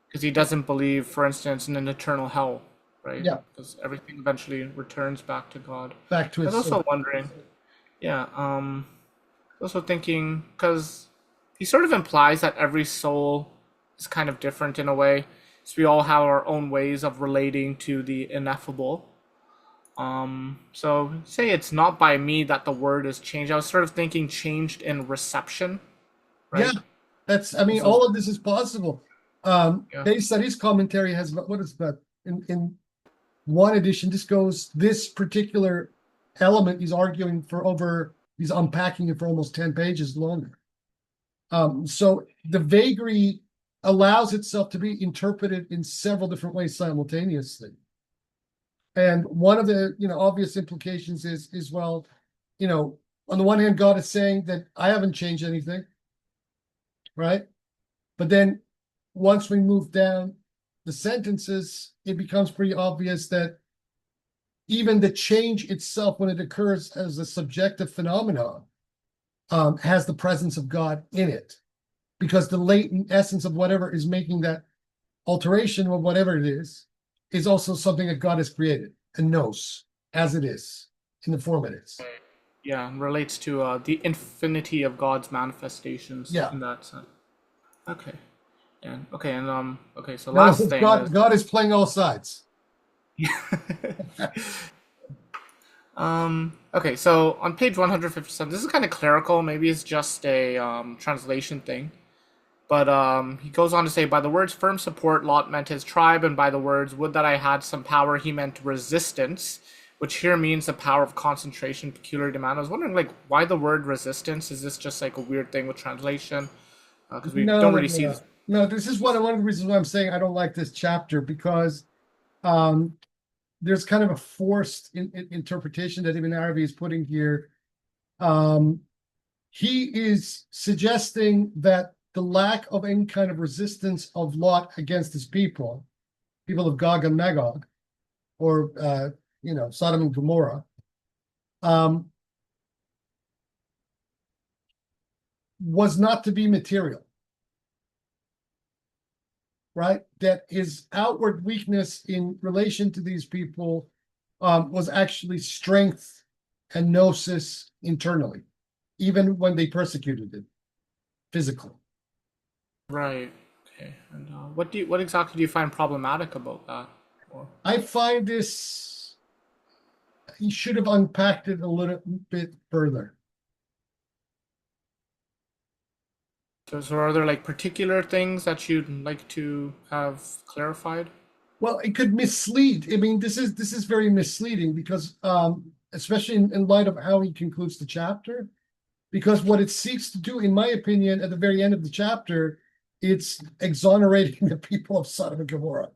Because he doesn't believe, for instance, in an eternal hell, right? yeah. Because everything eventually returns back to God. Back to I was its also source. wondering, yeah, also thinking, because he sort of implies that every soul is kind of different in a way. So we all have our own ways of relating to the ineffable. So say it's not by me that the word is changed. I was sort of thinking changed in reception, Yeah, right? I mean, So all of this is possible. yeah, Based on his commentary has, what is that? In one edition, this particular element he's arguing for he's unpacking it for almost 10 pages longer. So the vagary allows itself to be interpreted in several different ways simultaneously. And one of the, obvious implications is, well, on the one hand, God is saying that I haven't changed anything, right? But then once we move down the sentences, it becomes pretty obvious that even the change itself, when it occurs as a subjective phenomenon, has the presence of God in it, because the latent essence of whatever is making that alteration or whatever it is also something that God has created and knows as it is in the form it is. yeah, relates to the infinity of God's manifestations Yeah. in that sense. Okay. And okay, and okay, so In other last words, thing is God is playing all sides. okay, so on page 157, this is kind of clerical, maybe it's just a translation thing. But he goes on to say, by the words firm support, Lot meant his tribe, and by the words would that I had some power, he meant resistance, which here means the power of concentration, peculiar demand. I was wondering, like, why the word resistance? Is this just like a weird thing with translation? Because we don't No, really see this. no. This is one of the reasons why I'm saying I don't like this chapter, because um, there's kind of a forced interpretation that Ibn Arabi is putting here. Um, he is suggesting that the lack of any kind of resistance of Lot against his people of Gog and Magog, or Sodom and Gomorrah, um, was not to be material, right? That his outward weakness in relation to these people was actually strength and gnosis internally, even when they persecuted it physically. Right. Okay. And what exactly do you find problematic about that? Or I find this, he should have unpacked it a little bit further. so are there like particular things that you'd like to have clarified? Well, it could mislead. I mean, this is very misleading, because especially in light of how he concludes the chapter, because what it seeks to do, in my opinion, at the very end of the chapter, it's exonerating the people of Sodom and Gomorrah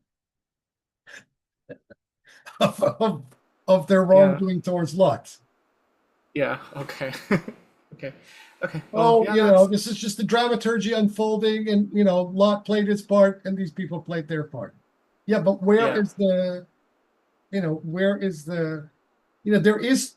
of their Yeah. wrongdoing towards Lot. Yeah. Okay. Okay. Okay. Well, Oh, yeah, that's this is just the dramaturgy unfolding, and Lot played his part and these people played their part. Yeah, but yeah. where is the, there is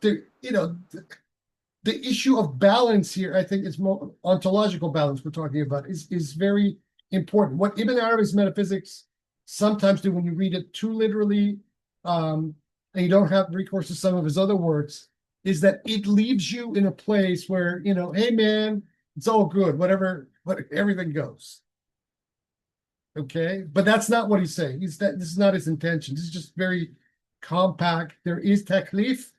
the issue of balance here. I think it's more ontological balance we're talking about, is very important. What Ibn Arabi's metaphysics sometimes do, when you read it too literally, and you don't have recourse to some of his other works, is that it leaves you in a place where, hey man, it's all good, whatever, everything goes. Okay, but that's not what he's saying. This is not his intention. This is just very compact. There is taklif.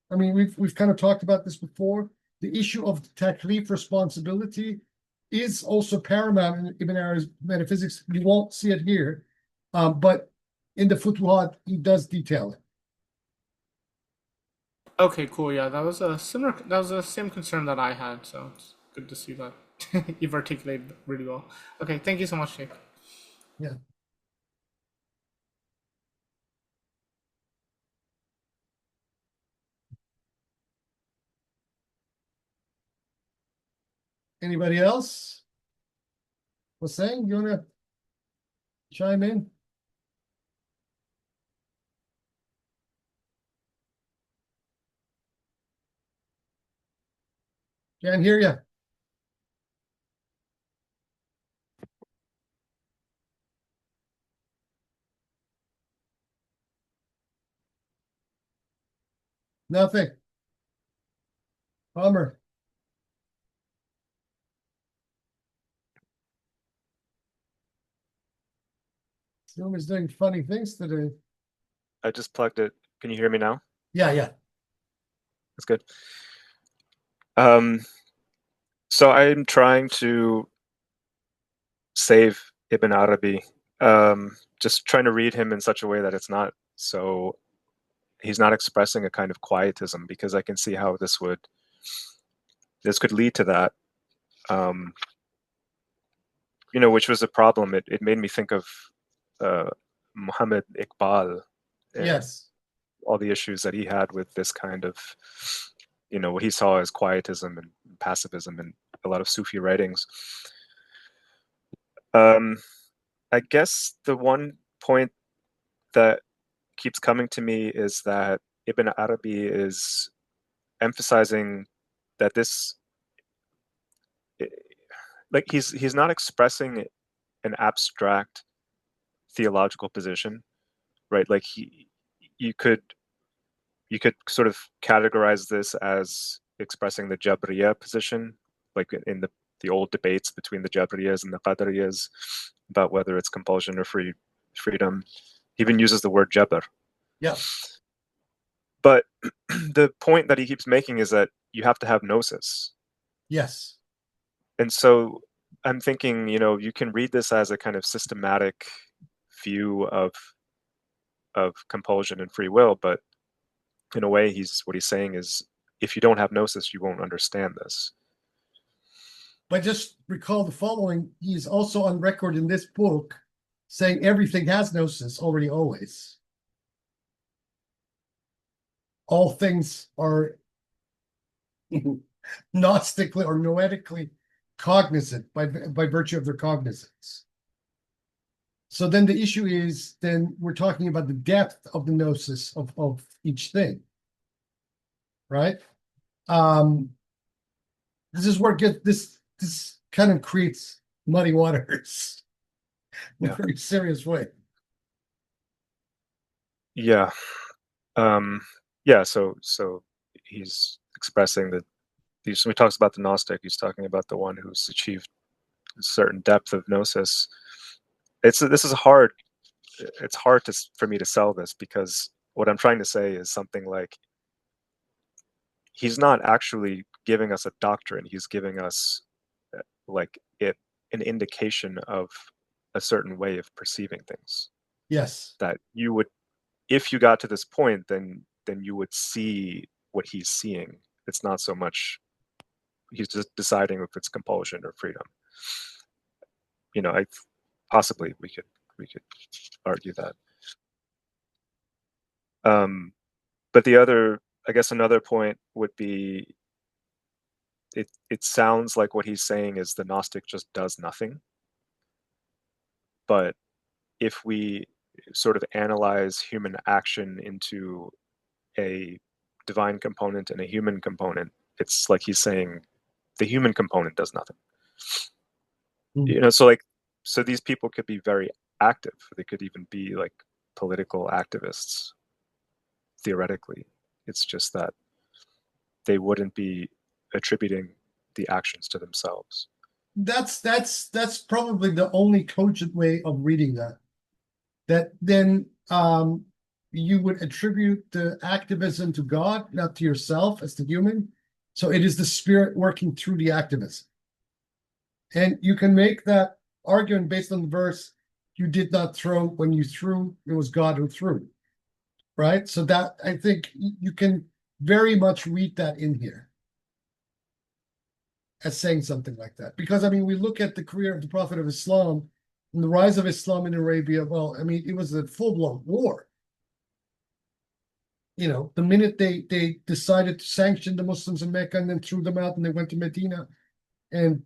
I mean, we've kind of talked about this before. The issue of taklif responsibility is also paramount in Ibn Arabi's metaphysics. You won't see it here, but in the Futuhat, he does detail it. Okay. Cool. Yeah, that was a similar. That was the same concern that I had. So it's good to see that you've articulated really well. Okay. Thank you so much, Jake. Yeah. Anybody else was saying? You want to chime in? Can't hear you. Nothing. Bummer. Zoom is doing funny things today. I just plugged it. Can you hear me now? Yeah, yeah. That's good. So I'm trying to save Ibn Arabi, just trying to read him in such a way that it's not so he's not expressing a kind of quietism, because I can see how this could lead to that. Which was a problem. It made me think of Muhammad Iqbal and Yes. all the issues that he had with this kind of, what he saw as quietism and pacifism in a lot of Sufi writings. I guess the one point that keeps coming to me is that Ibn Arabi is emphasizing that he's not expressing an abstract theological position, right? Like you could sort of categorize this as expressing the Jabriya position, like in the old debates between the Jabriyas and the Qadariyas about whether it's compulsion or freedom. He even uses the word Jabr. Yeah. But the point that he keeps making is that you have to have gnosis. Yes. And so I'm thinking, you can read this as a kind of systematic view of compulsion and free will, but in a way, what he's saying is, if you don't have gnosis, you won't understand this. But just recall the following. He's also on record in this book saying everything has gnosis already, always. All things are gnostically or noetically cognizant by virtue of their cognizance. So then the issue is, then we're talking about the depth of the gnosis of each thing, right? This is where this kind of creates muddy waters in a very serious way. Yeah. So he's expressing that when he talks about the Gnostic, he's talking about the one who's achieved a certain depth of gnosis. It's hard for me to sell this, because what I'm trying to say is something like, he's not actually giving us a doctrine. He's giving us an indication of a certain way of perceiving things. Yes. That you would, if you got to this point, then you would see what he's seeing. It's not so much he's just deciding if it's compulsion or freedom. Possibly we could argue that. But another point would be, it sounds like what he's saying is the Gnostic just does nothing. But if we sort of analyze human action into a divine component and a human component, it's like he's saying the human component does nothing. So these people could be very active. They could even be like political activists, theoretically. It's just that they wouldn't be attributing the actions to themselves. That's probably the only cogent way of reading that. That then you would attribute the activism to God, not to yourself as the human. So it is the spirit working through the activism. And you can make that argument based on the verse, you did not throw when you threw, it was God who threw. Right? So that, I think you can very much read that in here as saying something like that. Because, I mean, we look at the career of the Prophet of Islam and the rise of Islam in Arabia. Well, I mean, it was a full-blown war. The minute they decided to sanction the Muslims in Mecca and then threw them out and they went to Medina and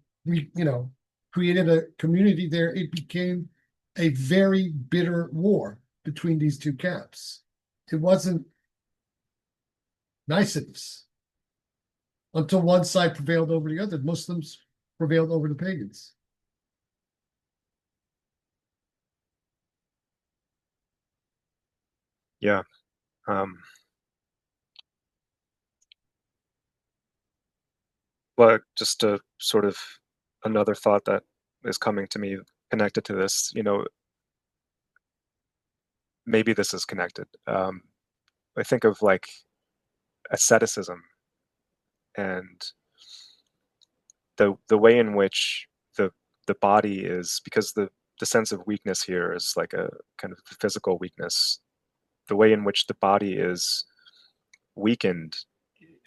created a community there, it became a very bitter war between these two camps. It wasn't niceties. until one side prevailed over the other. Muslims prevailed over the pagans. Yeah. Um, but just a sort of another thought that is coming to me connected to this, maybe this is connected. I think of like asceticism and the way in which the body is, because the sense of weakness here is like a kind of physical weakness, the way in which the body is weakened,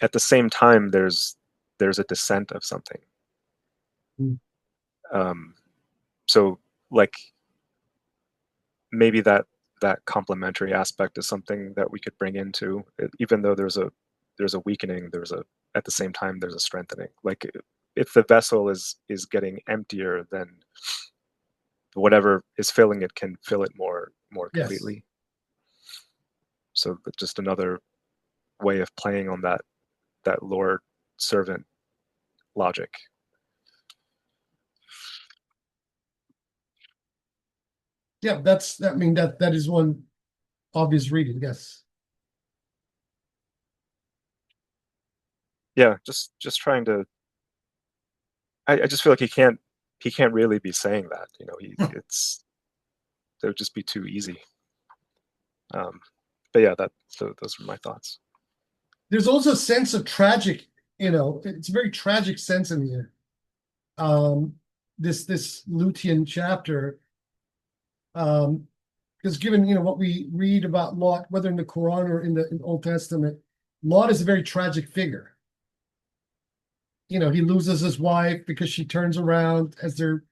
at the same time there's a descent of something. Mm. So like maybe that complementary aspect is something that we could bring into it, even though there's a weakening, there's a at the same time there's a strengthening. Like if the vessel is getting emptier, then whatever is filling it can fill it more Yes. completely. So just another way of playing on that Lord servant logic. Yeah, I mean, that is one obvious reading, yes. Yeah, just trying to. I just feel like he can't really be saying that. It would just be too easy. But yeah, those are my thoughts. There's also a sense of tragic, it's a very tragic sense in here. This Lutean chapter, because given what we read about Lot, whether in the Quran or in the Old Testament, Lot is a very tragic figure. He loses his wife because she turns around as they're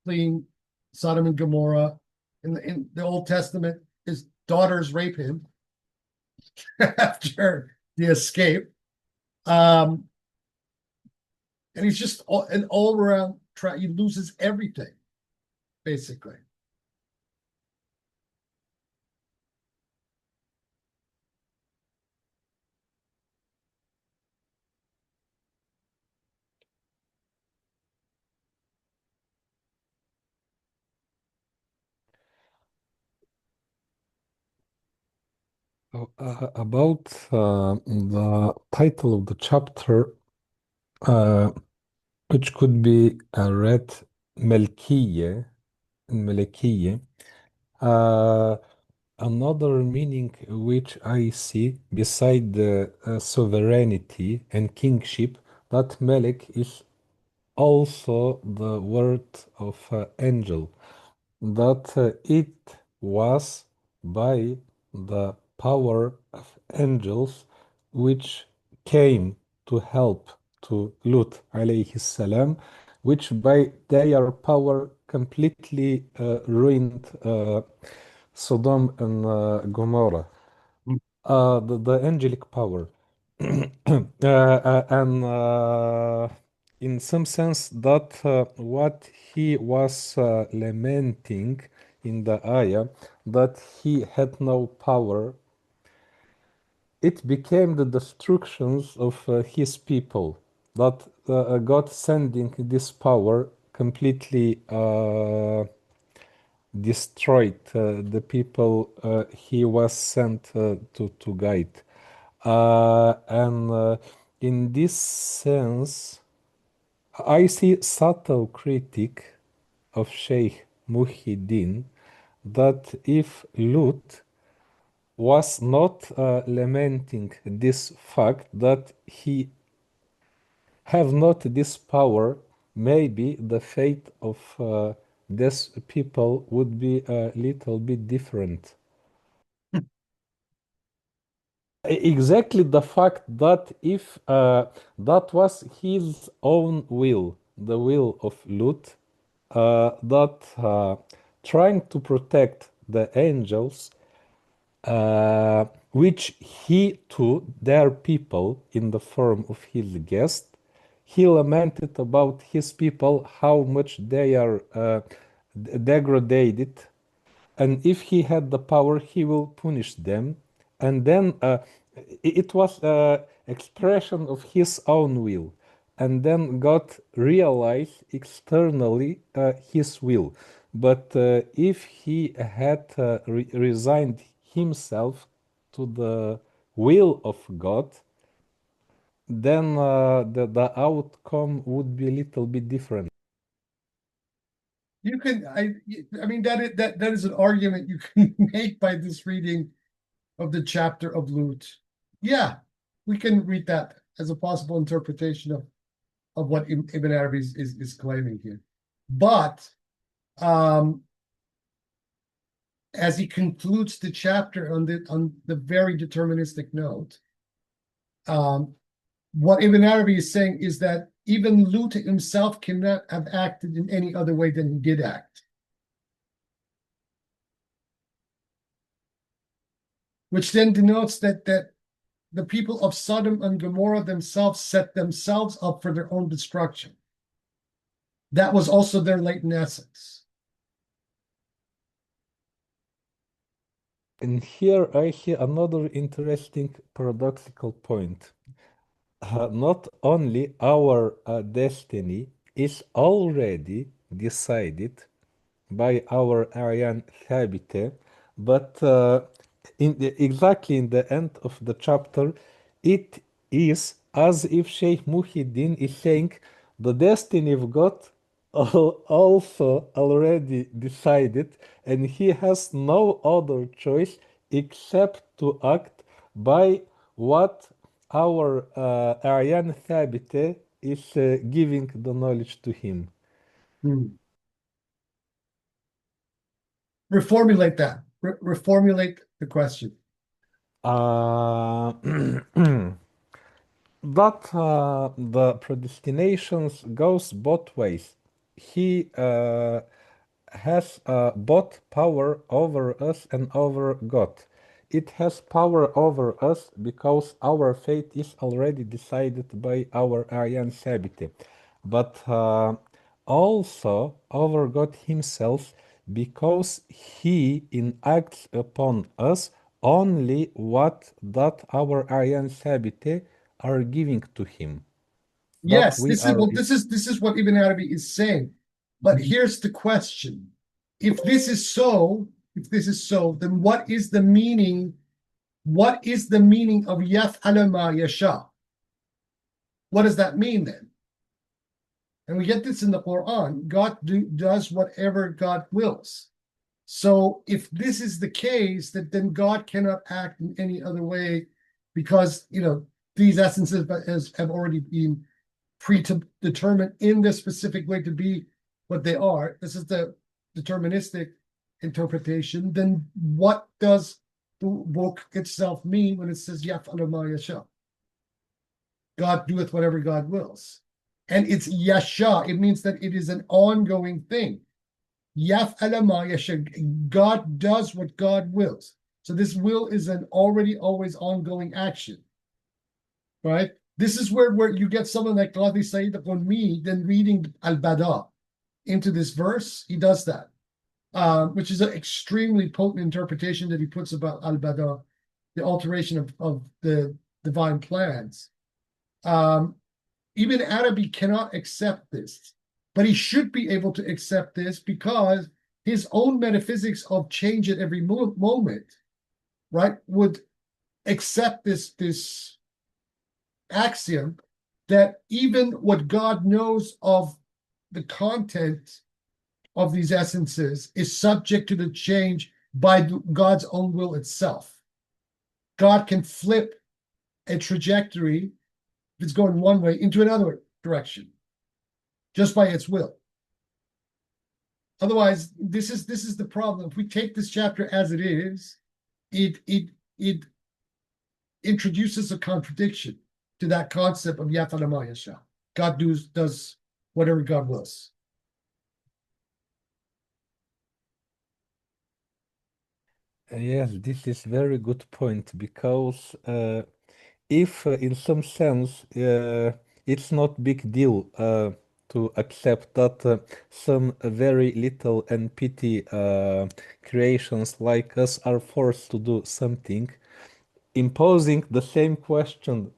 fleeing Sodom and Gomorrah. In the Old Testament, his daughters rape him after the escape. And he's just an all around he loses everything, basically. About the title of the chapter, uh, which could be read Melkiye, Melekiye. Another meaning which I see beside the sovereignty and kingship, that Melek is also the word of angel, that it was by the power of angels which came to help to Lut alayhi salam, which by their power completely ruined Sodom and Gomorrah. The angelic power. And in some sense, that what he was lamenting in the ayah, that he had no power, it became the destructions of his people, that God sending this power completely destroyed the people he was sent to guide. And in this sense, I see subtle critique of Sheikh Muhyiddin that if Lut was not lamenting this fact that he have not this power, maybe the fate of these people would be a little bit different. Exactly the fact that if that was his own will, the will of Lut, that trying to protect the angels, which he to their people in the form of his guest, he lamented about his people how much they are degraded, and if he had the power, he will punish them. And then it was expression of his own will. And then God realized externally his will. But if he had resigned himself to the will of God, then the outcome would be a little bit different. You can, I mean, that is an argument you can make by this reading of the chapter of Lut. Yeah, we can read that as a possible interpretation of what Ibn Arabi is claiming here. But as he concludes the chapter on the very deterministic note, what Ibn Arabi is saying is that even Lut himself cannot have acted in any other way than he did act. Which then denotes that the people of Sodom and Gomorrah themselves set themselves up for their own destruction. That was also their latent essence. And here I see another interesting paradoxical point. Not only our destiny is already decided by our Aryan Thabite, but exactly in the end of the chapter, it is as if Sheikh Muhyiddin is saying the destiny of God also already decided, and he has no other choice except to act by what our Aryan Thabite is giving the knowledge to him. Reformulate that. Reformulate the question. Uh, But the predestinations goes both ways. He has both power over us and over God. It has power over us because our fate is already decided by our Aryan Sabbath, but also over God Himself because He enacts upon us only what that our Aryan Sabbath are giving to Him. That Yes, we this is are. well, this is what Ibn Arabi is saying. But here's the question. If this is so, then what is the meaning? What is the meaning of yaf'ala ma yasha? What does that mean then? And we get this in the Quran. God does whatever God wills. So if this is the case, that then God cannot act in any other way because, these essences have already been predetermined in this specific way to be what they are. This is the deterministic interpretation. Then what does the book itself mean when it says Yaf'alu ma yasha? God doeth whatever God wills. And it's yasha. It means that it is an ongoing thing. Yaf'ala ma yasha. God does what God wills. So this will is an already always ongoing action. Right? This is where you get someone like Qadi Sayyid upon me, then reading Al-Bada into this verse. He does that, which is an extremely potent interpretation that he puts about Al-Bada, the alteration of the divine plans. Even Arabi cannot accept this, but he should be able to accept this because his own metaphysics of change at every moment, right, would accept this axiom that even what God knows of the content of these essences is subject to the change by God's own will itself. God can flip a trajectory, if it's going one way, into another direction, just by its will. Otherwise, this is the problem. If we take this chapter as it is, it introduces a contradiction to that concept of Yaf'ala ma yasha. God does whatever God wills. Yes, this is very good point because if in some sense it's not big deal to accept that some very little and petty creations like us are forced to do something, imposing the same question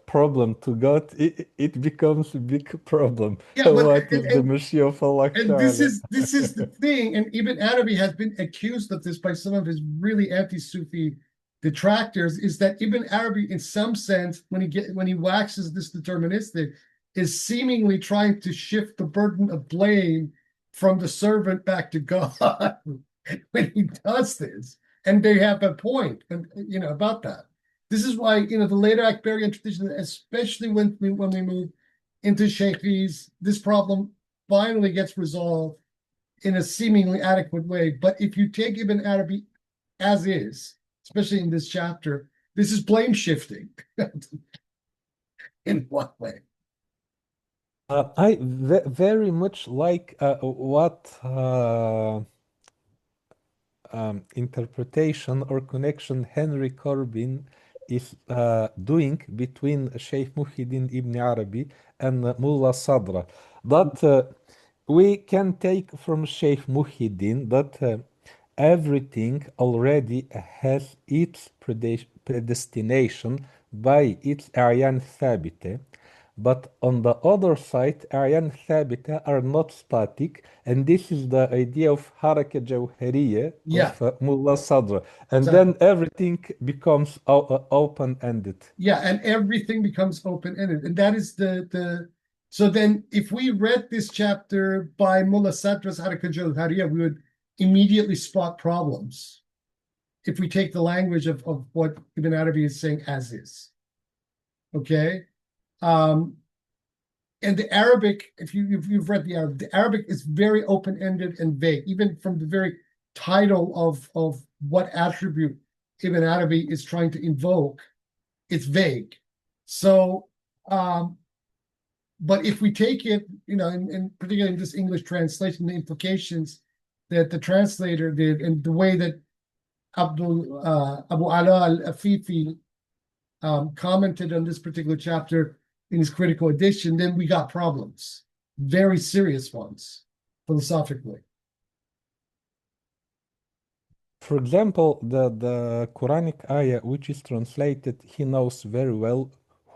problem to God, it becomes a big problem. Yeah, but What is the Mashiach of Allah and Ta'ala? this is the thing, and Ibn Arabi has been accused of this by some of his really anti-Sufi detractors, is that Ibn Arabi, in some sense, when he waxes this deterministic, is seemingly trying to shift the burden of blame from the servant back to God when he does this. And they have a point, and about that. This is why the later Akbarian tradition, especially when we move into Shaykhis, this problem finally gets resolved in a seemingly adequate way. But if you take Ibn Arabi as is, especially in this chapter, this is blame shifting. In what way? I very much like what interpretation or connection Henry Corbin is doing between Sheikh Muhyiddin Ibn Arabi and Mullah Sadra. That we can take from Sheikh Muhyiddin that everything already has its predestination by its A'yan Thabite. But on the other side, A'yan Thabita are not static, and this is the idea of Haraka Jawhariya Yeah, of Mullah Sadra. And exactly. then everything becomes open-ended. Yeah, and everything becomes open-ended. And that is the so then if we read this chapter by Mullah Sadra's Haraka Jawhariya, we would immediately spot problems if we take the language of what Ibn Arabi is saying as is. Okay? And the Arabic, if you've read the Arabic is very open-ended and vague, even from the very title of what attribute Ibn Arabi is trying to invoke, it's vague. So, but if we take it, and particularly in this English translation, the implications that the translator did, and the way that Abu Ala al-Afifi commented on this particular chapter in his critical edition, then we got problems, very serious ones, philosophically. For example, the Quranic ayah, which is translated, he knows very well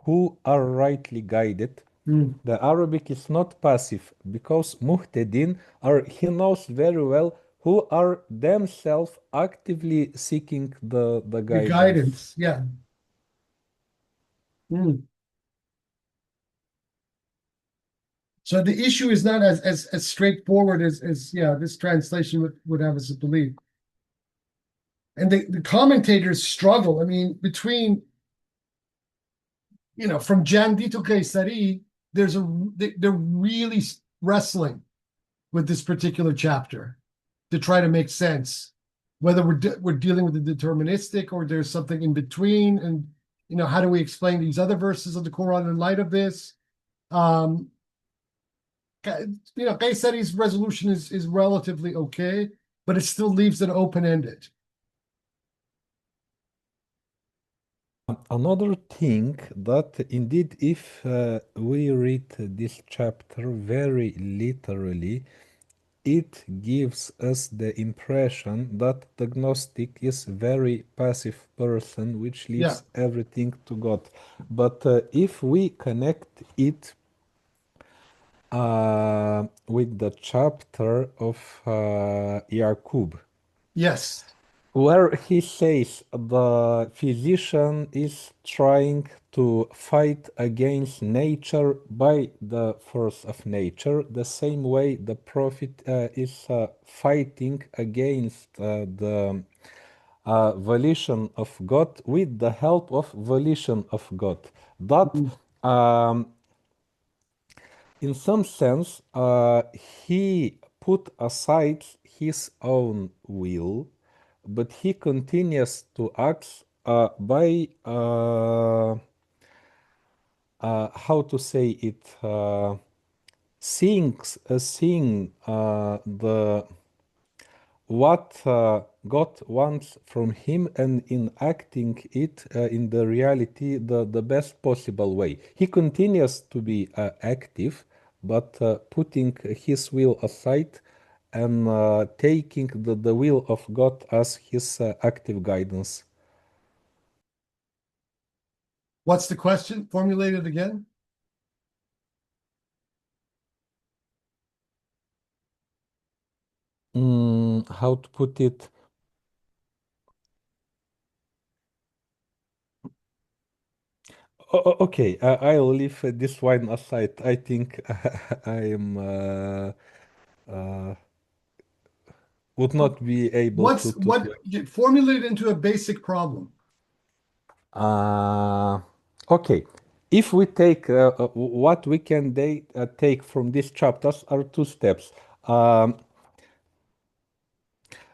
who are rightly guided. The Arabic is not passive because muhtadin he knows very well who are themselves actively seeking the The guidance. guidance, yeah. So the issue is not as straightforward as this translation would have us believe. And the commentators struggle. I mean, between from Jandi to Kaysari, they're really wrestling with this particular chapter to try to make sense, whether we're dealing with the deterministic or there's something in between, and how do we explain these other verses of the Quran in light of this? Kaysari's resolution is relatively okay, but it still leaves it open-ended. Another thing that indeed, if we read this chapter very literally, it gives us the impression that the Gnostic is a very passive person which leaves everything to God. But if we connect it with the chapter of Yaqub, Yes. where he says the physician is trying to fight against nature by the force of nature, the same way the prophet is fighting against the volition of God with the help of volition of God. That in some sense, he put aside his own will, but he continues to act by, how to say it, seeing the what God wants from him and enacting it in the reality the best possible way. He continues to be active, but putting his will aside and taking the will of God as his active guidance. What's the question? Formulate it again. How to put it? Okay, I'll leave this one aside. I think I am would not be able What's to what formulate it into a basic problem. Uh, okay. If we take what we can take from these chapters are two steps.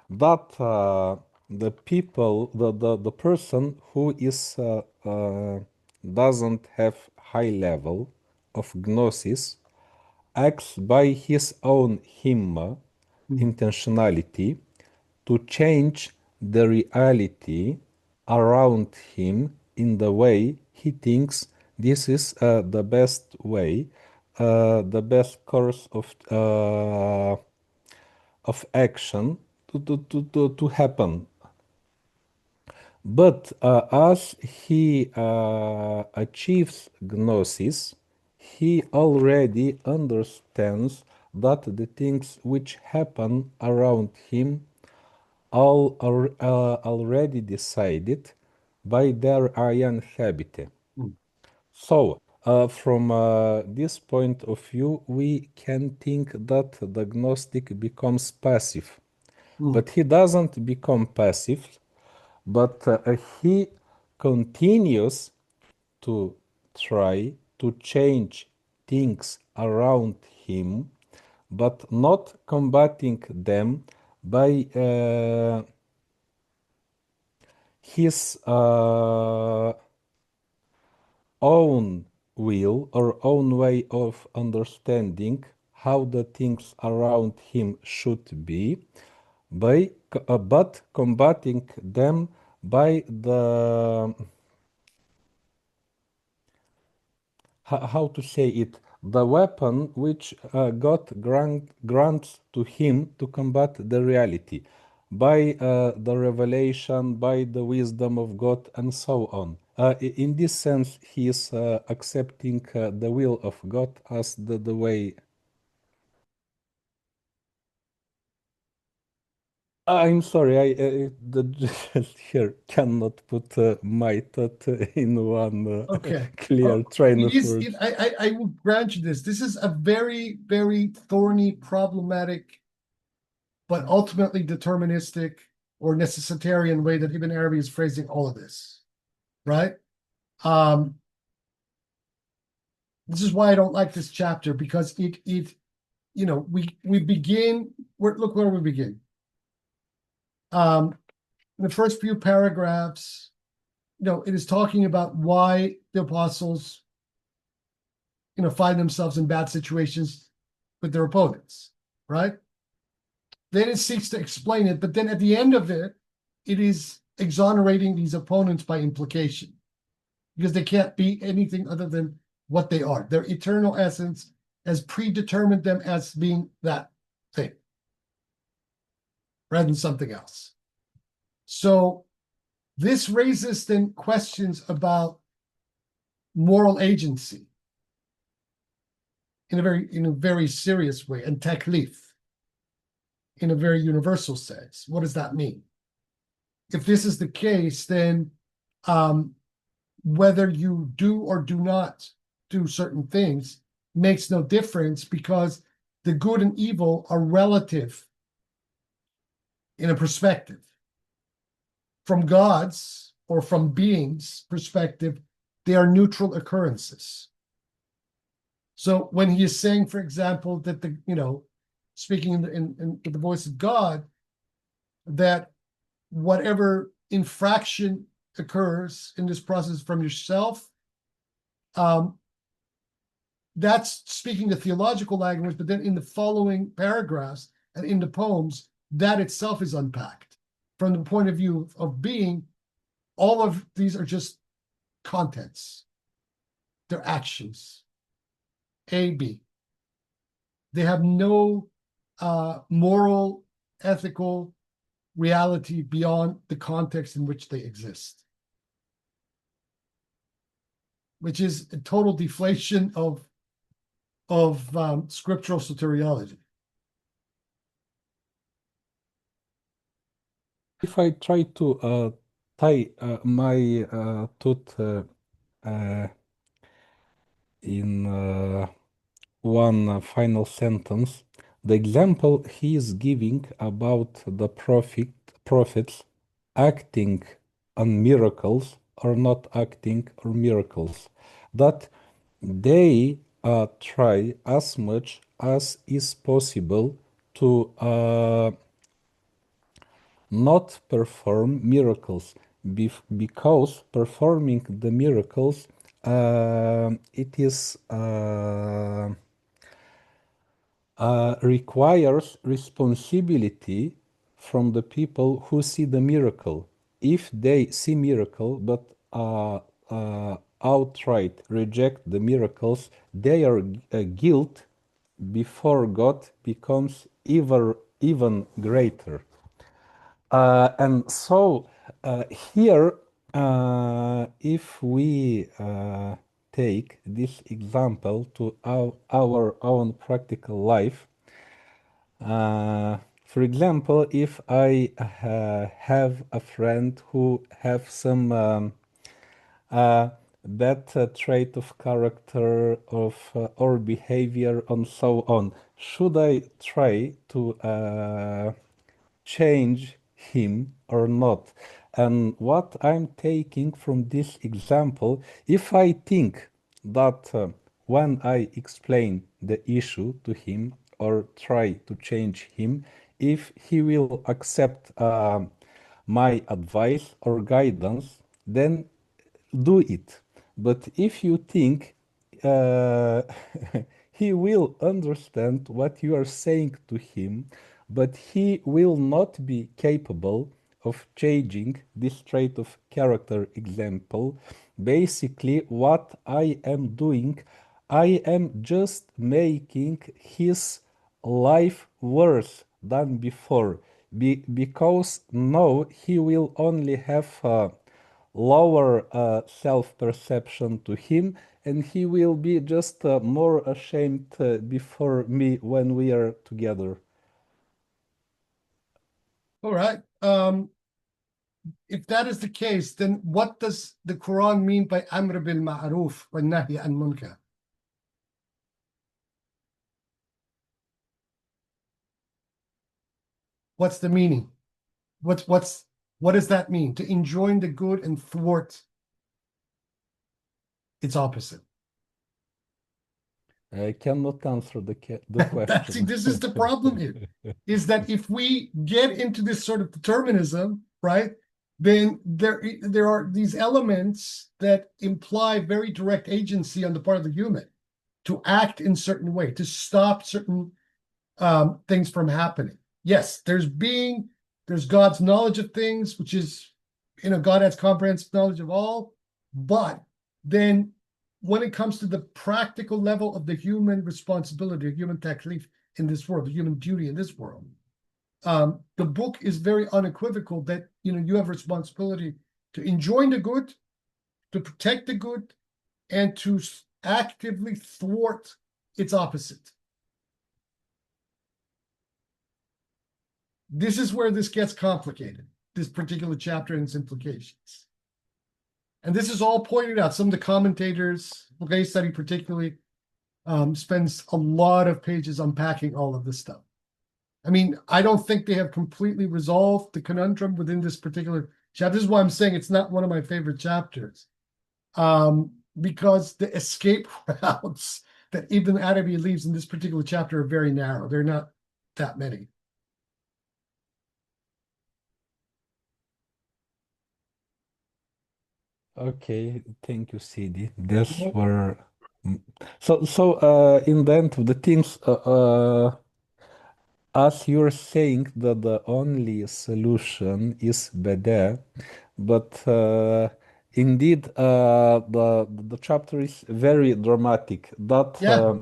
That the people, the person who is doesn't have high level of gnosis acts by his own himma, intentionality, to change the reality around him in the way he thinks this is the best way, the best course of action to happen. But as he achieves gnosis, he already understands that the things which happen around him all are already decided by their ayan habit. So, from this point of view, we can think that the Gnostic becomes passive. But he doesn't become passive, but he continues to try to change things around him, but not combating them by his own will or own way of understanding how the things around him should be, but combating them by the how to say it, the weapon which God grants to him to combat the reality, by the revelation, by the wisdom of God, and so on. In this sense, he is accepting the will of God as the way. I'm sorry, here cannot put my thought in one Okay. clear train It of is, words. I will grant you this. This is a very, very thorny, problematic, but ultimately deterministic or necessitarian way that Ibn Arabi is phrasing all of this, right? Um, this is why I don't like this chapter, because we begin, look where we begin. In the first few paragraphs, it is talking about why the apostles, find themselves in bad situations with their opponents, right? Then it seeks to explain it, but then at the end of it, it is exonerating these opponents by implication, because they can't be anything other than what they are. Their eternal essence has predetermined them as being that thing rather than something else. So this raises then questions about moral agency in a very serious way, and taklif in a very universal sense. What does that mean? If this is the case, then whether you do or do not do certain things makes no difference, because the good and evil are relative in a perspective. From God's or from beings' perspective, they are neutral occurrences. So when he is saying, for example, that speaking in the voice of God, that whatever infraction occurs in this process from yourself, that's speaking the theological language, but then in the following paragraphs and in the poems, that itself is unpacked. From the point of view of being, all of these are just contents. They're actions. A, B. They have no moral, ethical reality beyond the context in which they exist. which is a total deflation of scriptural soteriology. If I try to tie my thought in one final sentence, the example he is giving about the prophets acting on miracles or not acting on miracles, that they try as much as is possible to not perform miracles because performing the miracles it is requires responsibility from the people who see the miracle. If they see miracle but outright reject the miracles, their guilt before God becomes even greater. And so here, if we take this example to our own practical life, for example, if I have a friend who have some bad trait of character of or behavior and so on, should I try to change him or not? And what I'm taking from this example, if I think that when I explain the issue to him or try to change him, if he will accept my advice or guidance, then do it. But if you think uh, he will understand what you are saying to him, but he will not be capable of changing this trait of character example, basically what I am doing, I am just making his life worse than before, because now he will only have lower self-perception to him, and he will be just more ashamed before me when we are together. All right. If that is the case, then what does the Quran mean by Amr bil Ma'ruf wa Nahy an Munkar? What's the meaning? What does that mean? To enjoin the good and thwart its opposite. I cannot answer the See, question. this is the problem here, is that if we get into this sort of determinism, right, then there are these elements that imply very direct agency on the part of the human to act in certain way, to stop certain things from happening. Yes, there's God's knowledge of things, which is, God has comprehensive knowledge of all, but then when it comes to the practical level of the human responsibility, human taklif in this world, the human duty in this world, the book is very unequivocal that you have responsibility to enjoin the good, to protect the good, and to actively thwart its opposite. This is where this gets complicated, this particular chapter and its implications. And this is all pointed out. Some of the commentators, Bukhari study particularly, spends a lot of pages unpacking all of this stuff. I mean, I don't think they have completely resolved the conundrum within this particular chapter. This is why I'm saying it's not one of my favorite chapters. Because the escape routes that Ibn Arabi leaves in this particular chapter are very narrow. They're not that many. Okay, thank you, CD. This were in the end of the things, as you're saying that the only solution is bada, but indeed the chapter is very dramatic. That Yeah.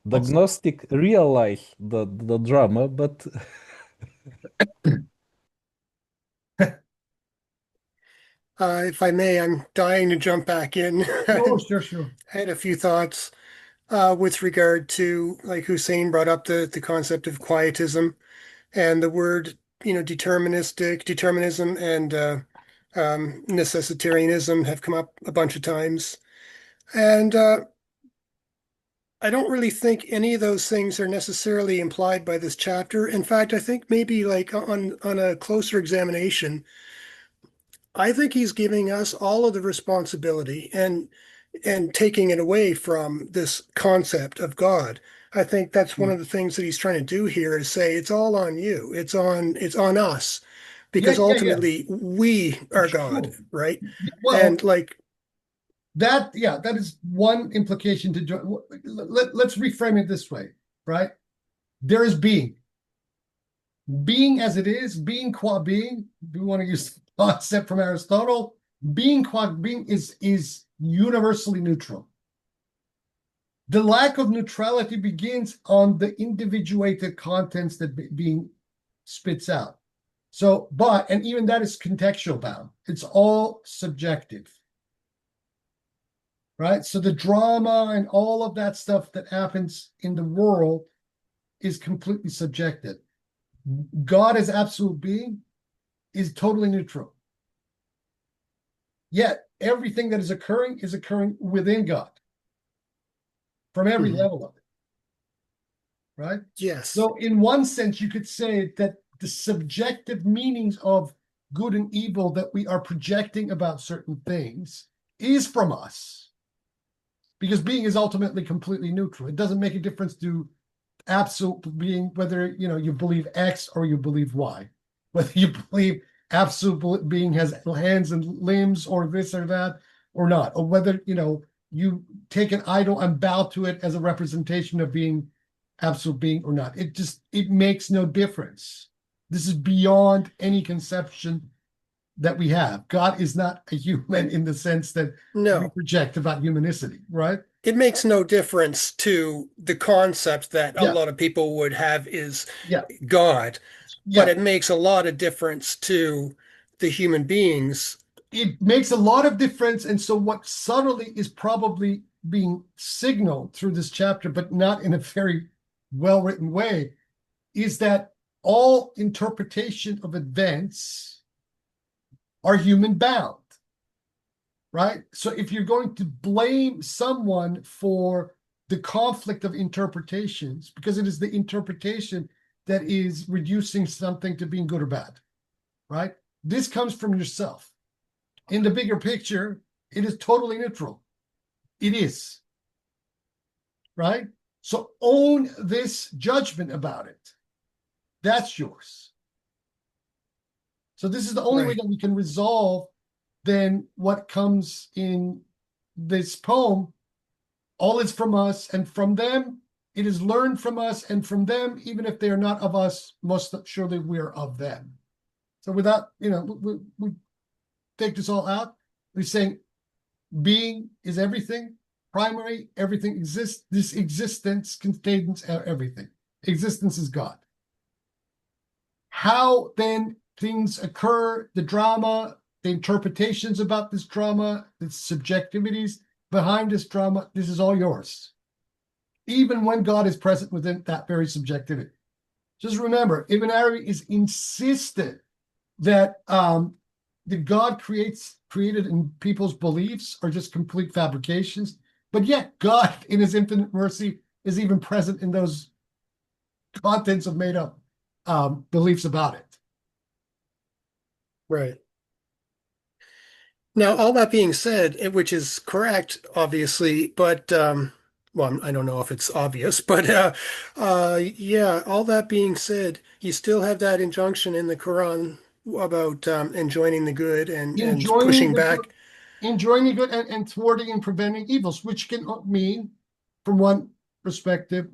the Gnostic realize the drama, but If I may, I'm dying to jump back in. Oh, I sure, sure. had a few thoughts with regard to, like Hussein brought up the concept of quietism and the word, determinism and necessitarianism have come up a bunch of times. And I don't really think any of those things are necessarily implied by this chapter. In fact, I think maybe like on a closer examination, I think he's giving us all of the responsibility and taking it away from this concept of God. I think that's one of the things that he's trying to do here is say it's all on you. It's on us Yeah, because yeah, yeah. ultimately we are God, Sure. right? Well, And like, that is one implication to join. Let's reframe it this way, right? There is being as it is, being qua being. We want to use the concept from Aristotle. Being qua being is universally neutral. The lack of neutrality begins on the individuated contents that being spits out. So, and even that is contextual bound. It's all subjective, right? So the drama and all of that stuff that happens in the world is completely subjective. God as absolute being is totally neutral. Yet everything that is occurring within God from every level of it, right? yes, So in one sense, you could say that the subjective meanings of good and evil that we are projecting about certain things is from us, because being is ultimately completely neutral. It doesn't make a difference to absolute being, whether you believe X or you believe Y, whether you believe absolute being has hands and limbs or this or that or not, or whether you take an idol and bow to it as a representation of being absolute being or not. It makes no difference. This is beyond any conception that we have. God is not a human in the sense that we no. project about humanicity, right? It makes no difference to the concept that a Yeah, lot of people would have is yeah, God, but yeah. it makes a lot of difference to the human beings. It makes a lot of difference. And so what subtly is probably being signaled through this chapter, but not in a very well-written way, is that all interpretation of events are human bound, right? So if you're going to blame someone for the conflict of interpretations, because it is the interpretation that is reducing something to being good or bad, right? This comes from yourself. In the bigger picture, it is totally neutral. It is, right? So own this judgment about it. That's yours. So this is the only way Right. that we can resolve then what comes in this poem. All is from us and from them. It is learned from us and from them, even if they are not of us, most surely we are of them. So without, we take this all out. We're saying being is everything, primary, everything exists. This existence contains everything. Existence is God. How then things occur, the drama, the interpretations about this drama, the subjectivities behind this drama, this is all yours. Even when God is present within that very subjectivity. Just remember, Ibn Arabi is insistent that the God created in people's beliefs are just complete fabrications, but yet God, in his infinite mercy, is even present in those contents of made up beliefs about it. Right. Now, all that being said, which is correct, obviously, but well, I don't know if it's obvious, but yeah, all that being said, you still have that injunction in the Quran about enjoining the good and Enjoying pushing the back. enjoying the good and thwarting and preventing evils, which can mean, from one perspective,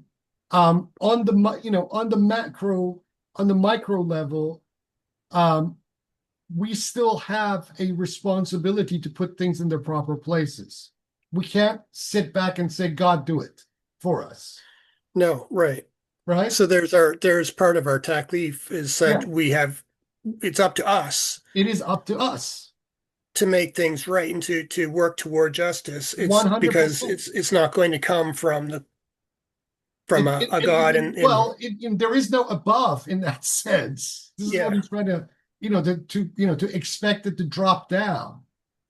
on the macro, on the micro level, um, we still have a responsibility to put things in their proper places. We can't sit back and say, God, do it for us, No, right. right? So there's part of our taklif is Yeah, that it's up to us. it is up to us. to make things right and to work toward justice. It's because 100%. it's not going to come from a God and There is no above in that sense. This is what yeah, he's trying to, to expect it to drop down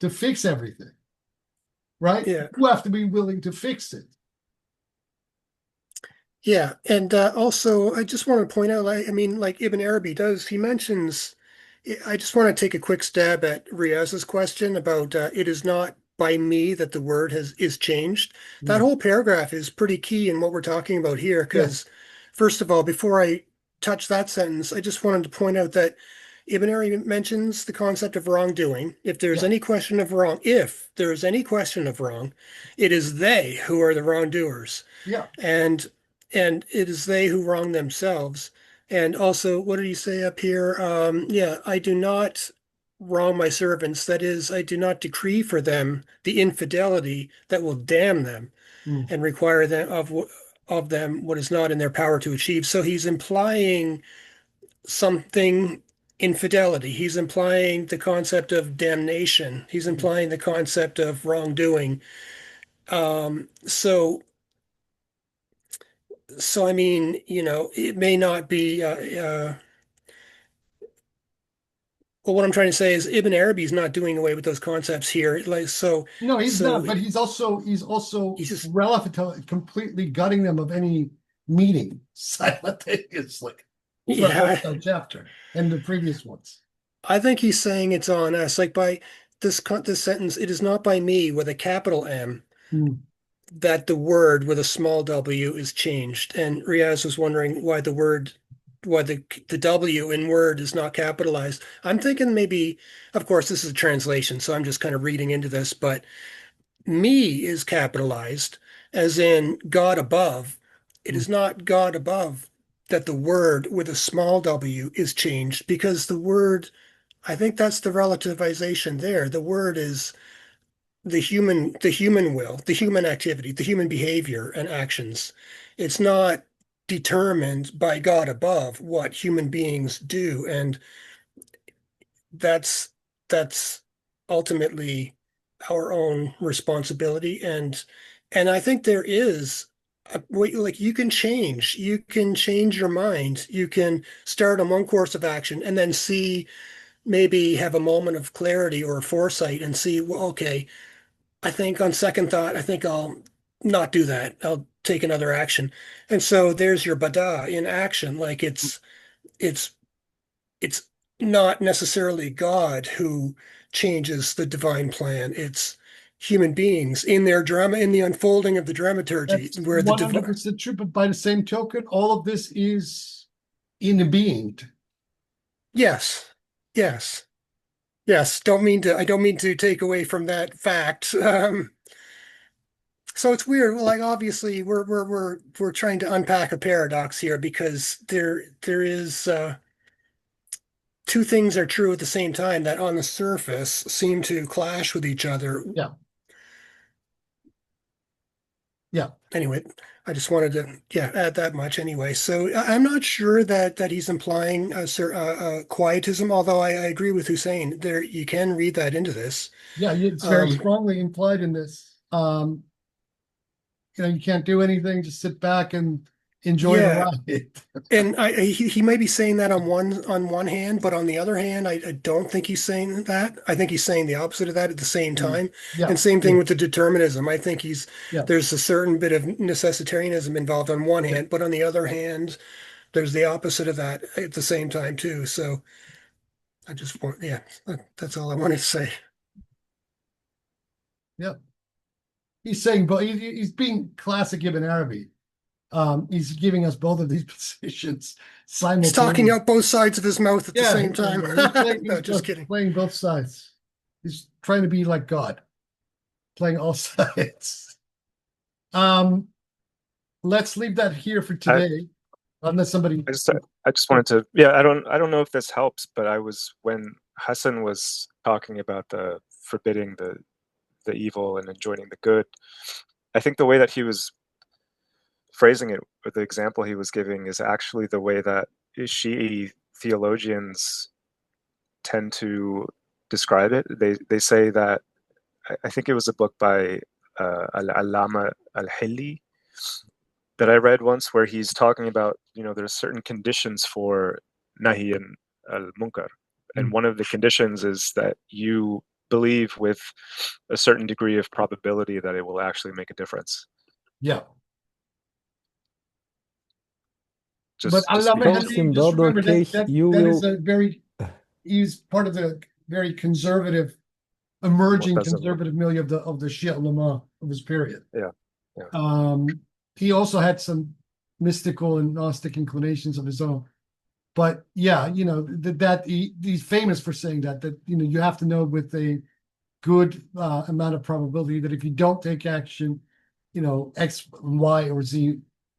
to fix everything, right? yeah. You have to be willing to fix it. Yeah, and also I just want to point out, like, I mean, like Ibn Arabi does, he mentions. I just want to take a quick stab at Riaz's question about it is not by me that the word is changed. That Mm. whole paragraph is pretty key in what we're talking about here, Yeah. because first of all, before I touch that sentence, I just wanted to point out that Ibn Arabi mentions the concept of wrongdoing. If there's Yeah. any question of wrong, if there is any question of wrong, it is they who are the wrongdoers Yeah. and it is they who wrong themselves. And also, what did he say up here? Yeah, I do not wrong my servants. That is, I do not decree for them the infidelity that will damn them Mm. and require them of them what is not in their power to achieve. So he's implying something infidelity. He's implying the concept of damnation. He's implying the concept of wrongdoing. So I mean, it may not be. Well, what I'm trying to say is Ibn Arabi is not doing away with those concepts here. Like so, No, he's so not, but he's also he's just relative to completely gutting them of any meaning simultaneously for yeah. that chapter and the previous ones. I think he's saying it's on us. Like by this sentence, it is not by me with a capital M Mm. that the word with a small w is changed. And Riaz was wondering why the W in word is not capitalized. I'm thinking maybe, of course, this is a translation, so I'm just kind of reading into this, but me is capitalized as in God above. It Mm. is not God above that the word with a small w is changed because the word, I think that's the relativization there. The word is the human will, the human activity, the human behavior and actions. It's not determined by God above what human beings do, and that's that's ultimately our own responsibility. And I think there is like you can change your mind. You can start on one course of action and then see maybe have a moment of clarity or foresight and see, well, okay, I think on second thought, I think I'll not do that. I'll take another action. And so there's your bada in action. Like it's it's not necessarily God who changes the divine plan. It's human beings in their drama, in the unfolding of the dramaturgy, That's where the divine. 100% true. But by the same token, all of this is in being. Yes, yes, yes. Don't mean to. I don't mean to take away from that fact. So it's weird. Well, like obviously we're trying to unpack a paradox here because there is two things are true at the same time that on the surface seem to clash with each other. Yeah. Yeah. Anyway, I just wanted to add that much anyway. So I'm not sure that he's implying a quietism, although I agree with Hussein. There you can read that into this. Yeah. It's very Um, strongly implied in this. You can't do anything, just sit back and enjoy the yeah, ride. and he may be saying that on one hand, but on the other hand, I don't think he's saying that. I think he's saying the opposite of that at the same Mm. time. Yeah. And same Yeah. thing with the determinism. I think Yeah. there's a certain bit of necessitarianism involved on one Yeah. hand, but on the other hand, there's the opposite of that at the same time too. So I just want, that's all I wanted to say. Yeah. He's saying, but he's being classic Ibn Arabi. He's giving us both of these positions He's talking simultaneously. out both sides of his mouth at the Yeah, same time. he's No, just just kidding. playing both sides. He's trying to be like God, playing all sides. Um, let's leave that here for I, today, unless somebody. I just wanted to, yeah, I don't know if this helps, but when Hassan was talking about the forbidding the evil and enjoining the good, I think the way that he was phrasing it, or the example he was giving, is actually the way that Shi'i theologians tend to describe it. They say that I think it was a book by al-Allama al-Hilli that I read once, where he's talking about, there's certain conditions for nahi and al-munkar, and one of the conditions is that you believe with a certain degree of probability that it will actually make a difference. Yeah. Just Allah be Because Mahali, in the just other remember case, that you that is will. a very, he's part of the very conservative, emerging Mu'tazila. conservative milieu of the Shia ulama of his period. Yeah. He also had some mystical and Gnostic inclinations of his own. But yeah, he's famous for saying that you have to know with a good amount of probability that if you don't take action, X, Y, or Z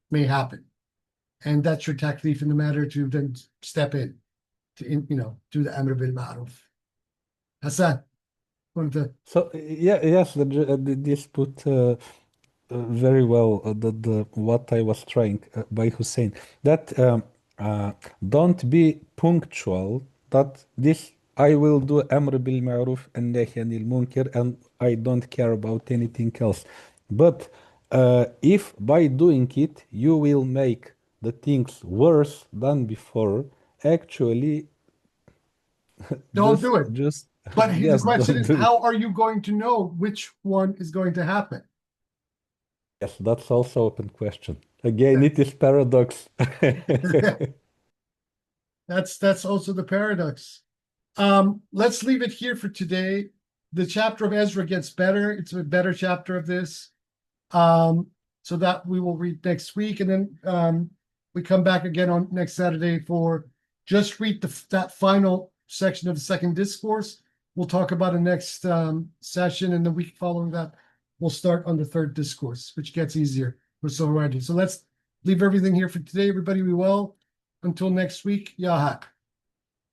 may happen. And that's your taklif in the matter to then step in to, do the Amr bil Ma'ruf. Hassan, one of the, So yes, this put very well the what I was trying by Hussein, that don't be punctual, that this I will do Amr bil Ma'ruf and Nahy anil Munkar and I don't care about anything else. But if by doing it you will make the things worse than before, actually don't do it. just But the yes, question don't is, do it. how are you going to know which one is going to happen? Yes, that's also open question. Again, it is paradox. That's also the paradox. Let's leave it here for today. The chapter of Ezra gets better. It's a better chapter of this. So that we will read next week, and then we come back again on next Saturday for just read that final section of the second discourse. We'll talk about the next session, and the week following that, we'll start on the third discourse, which gets easier for so already. So let's leave everything here for today. Everybody be well. Until next week, Yahak.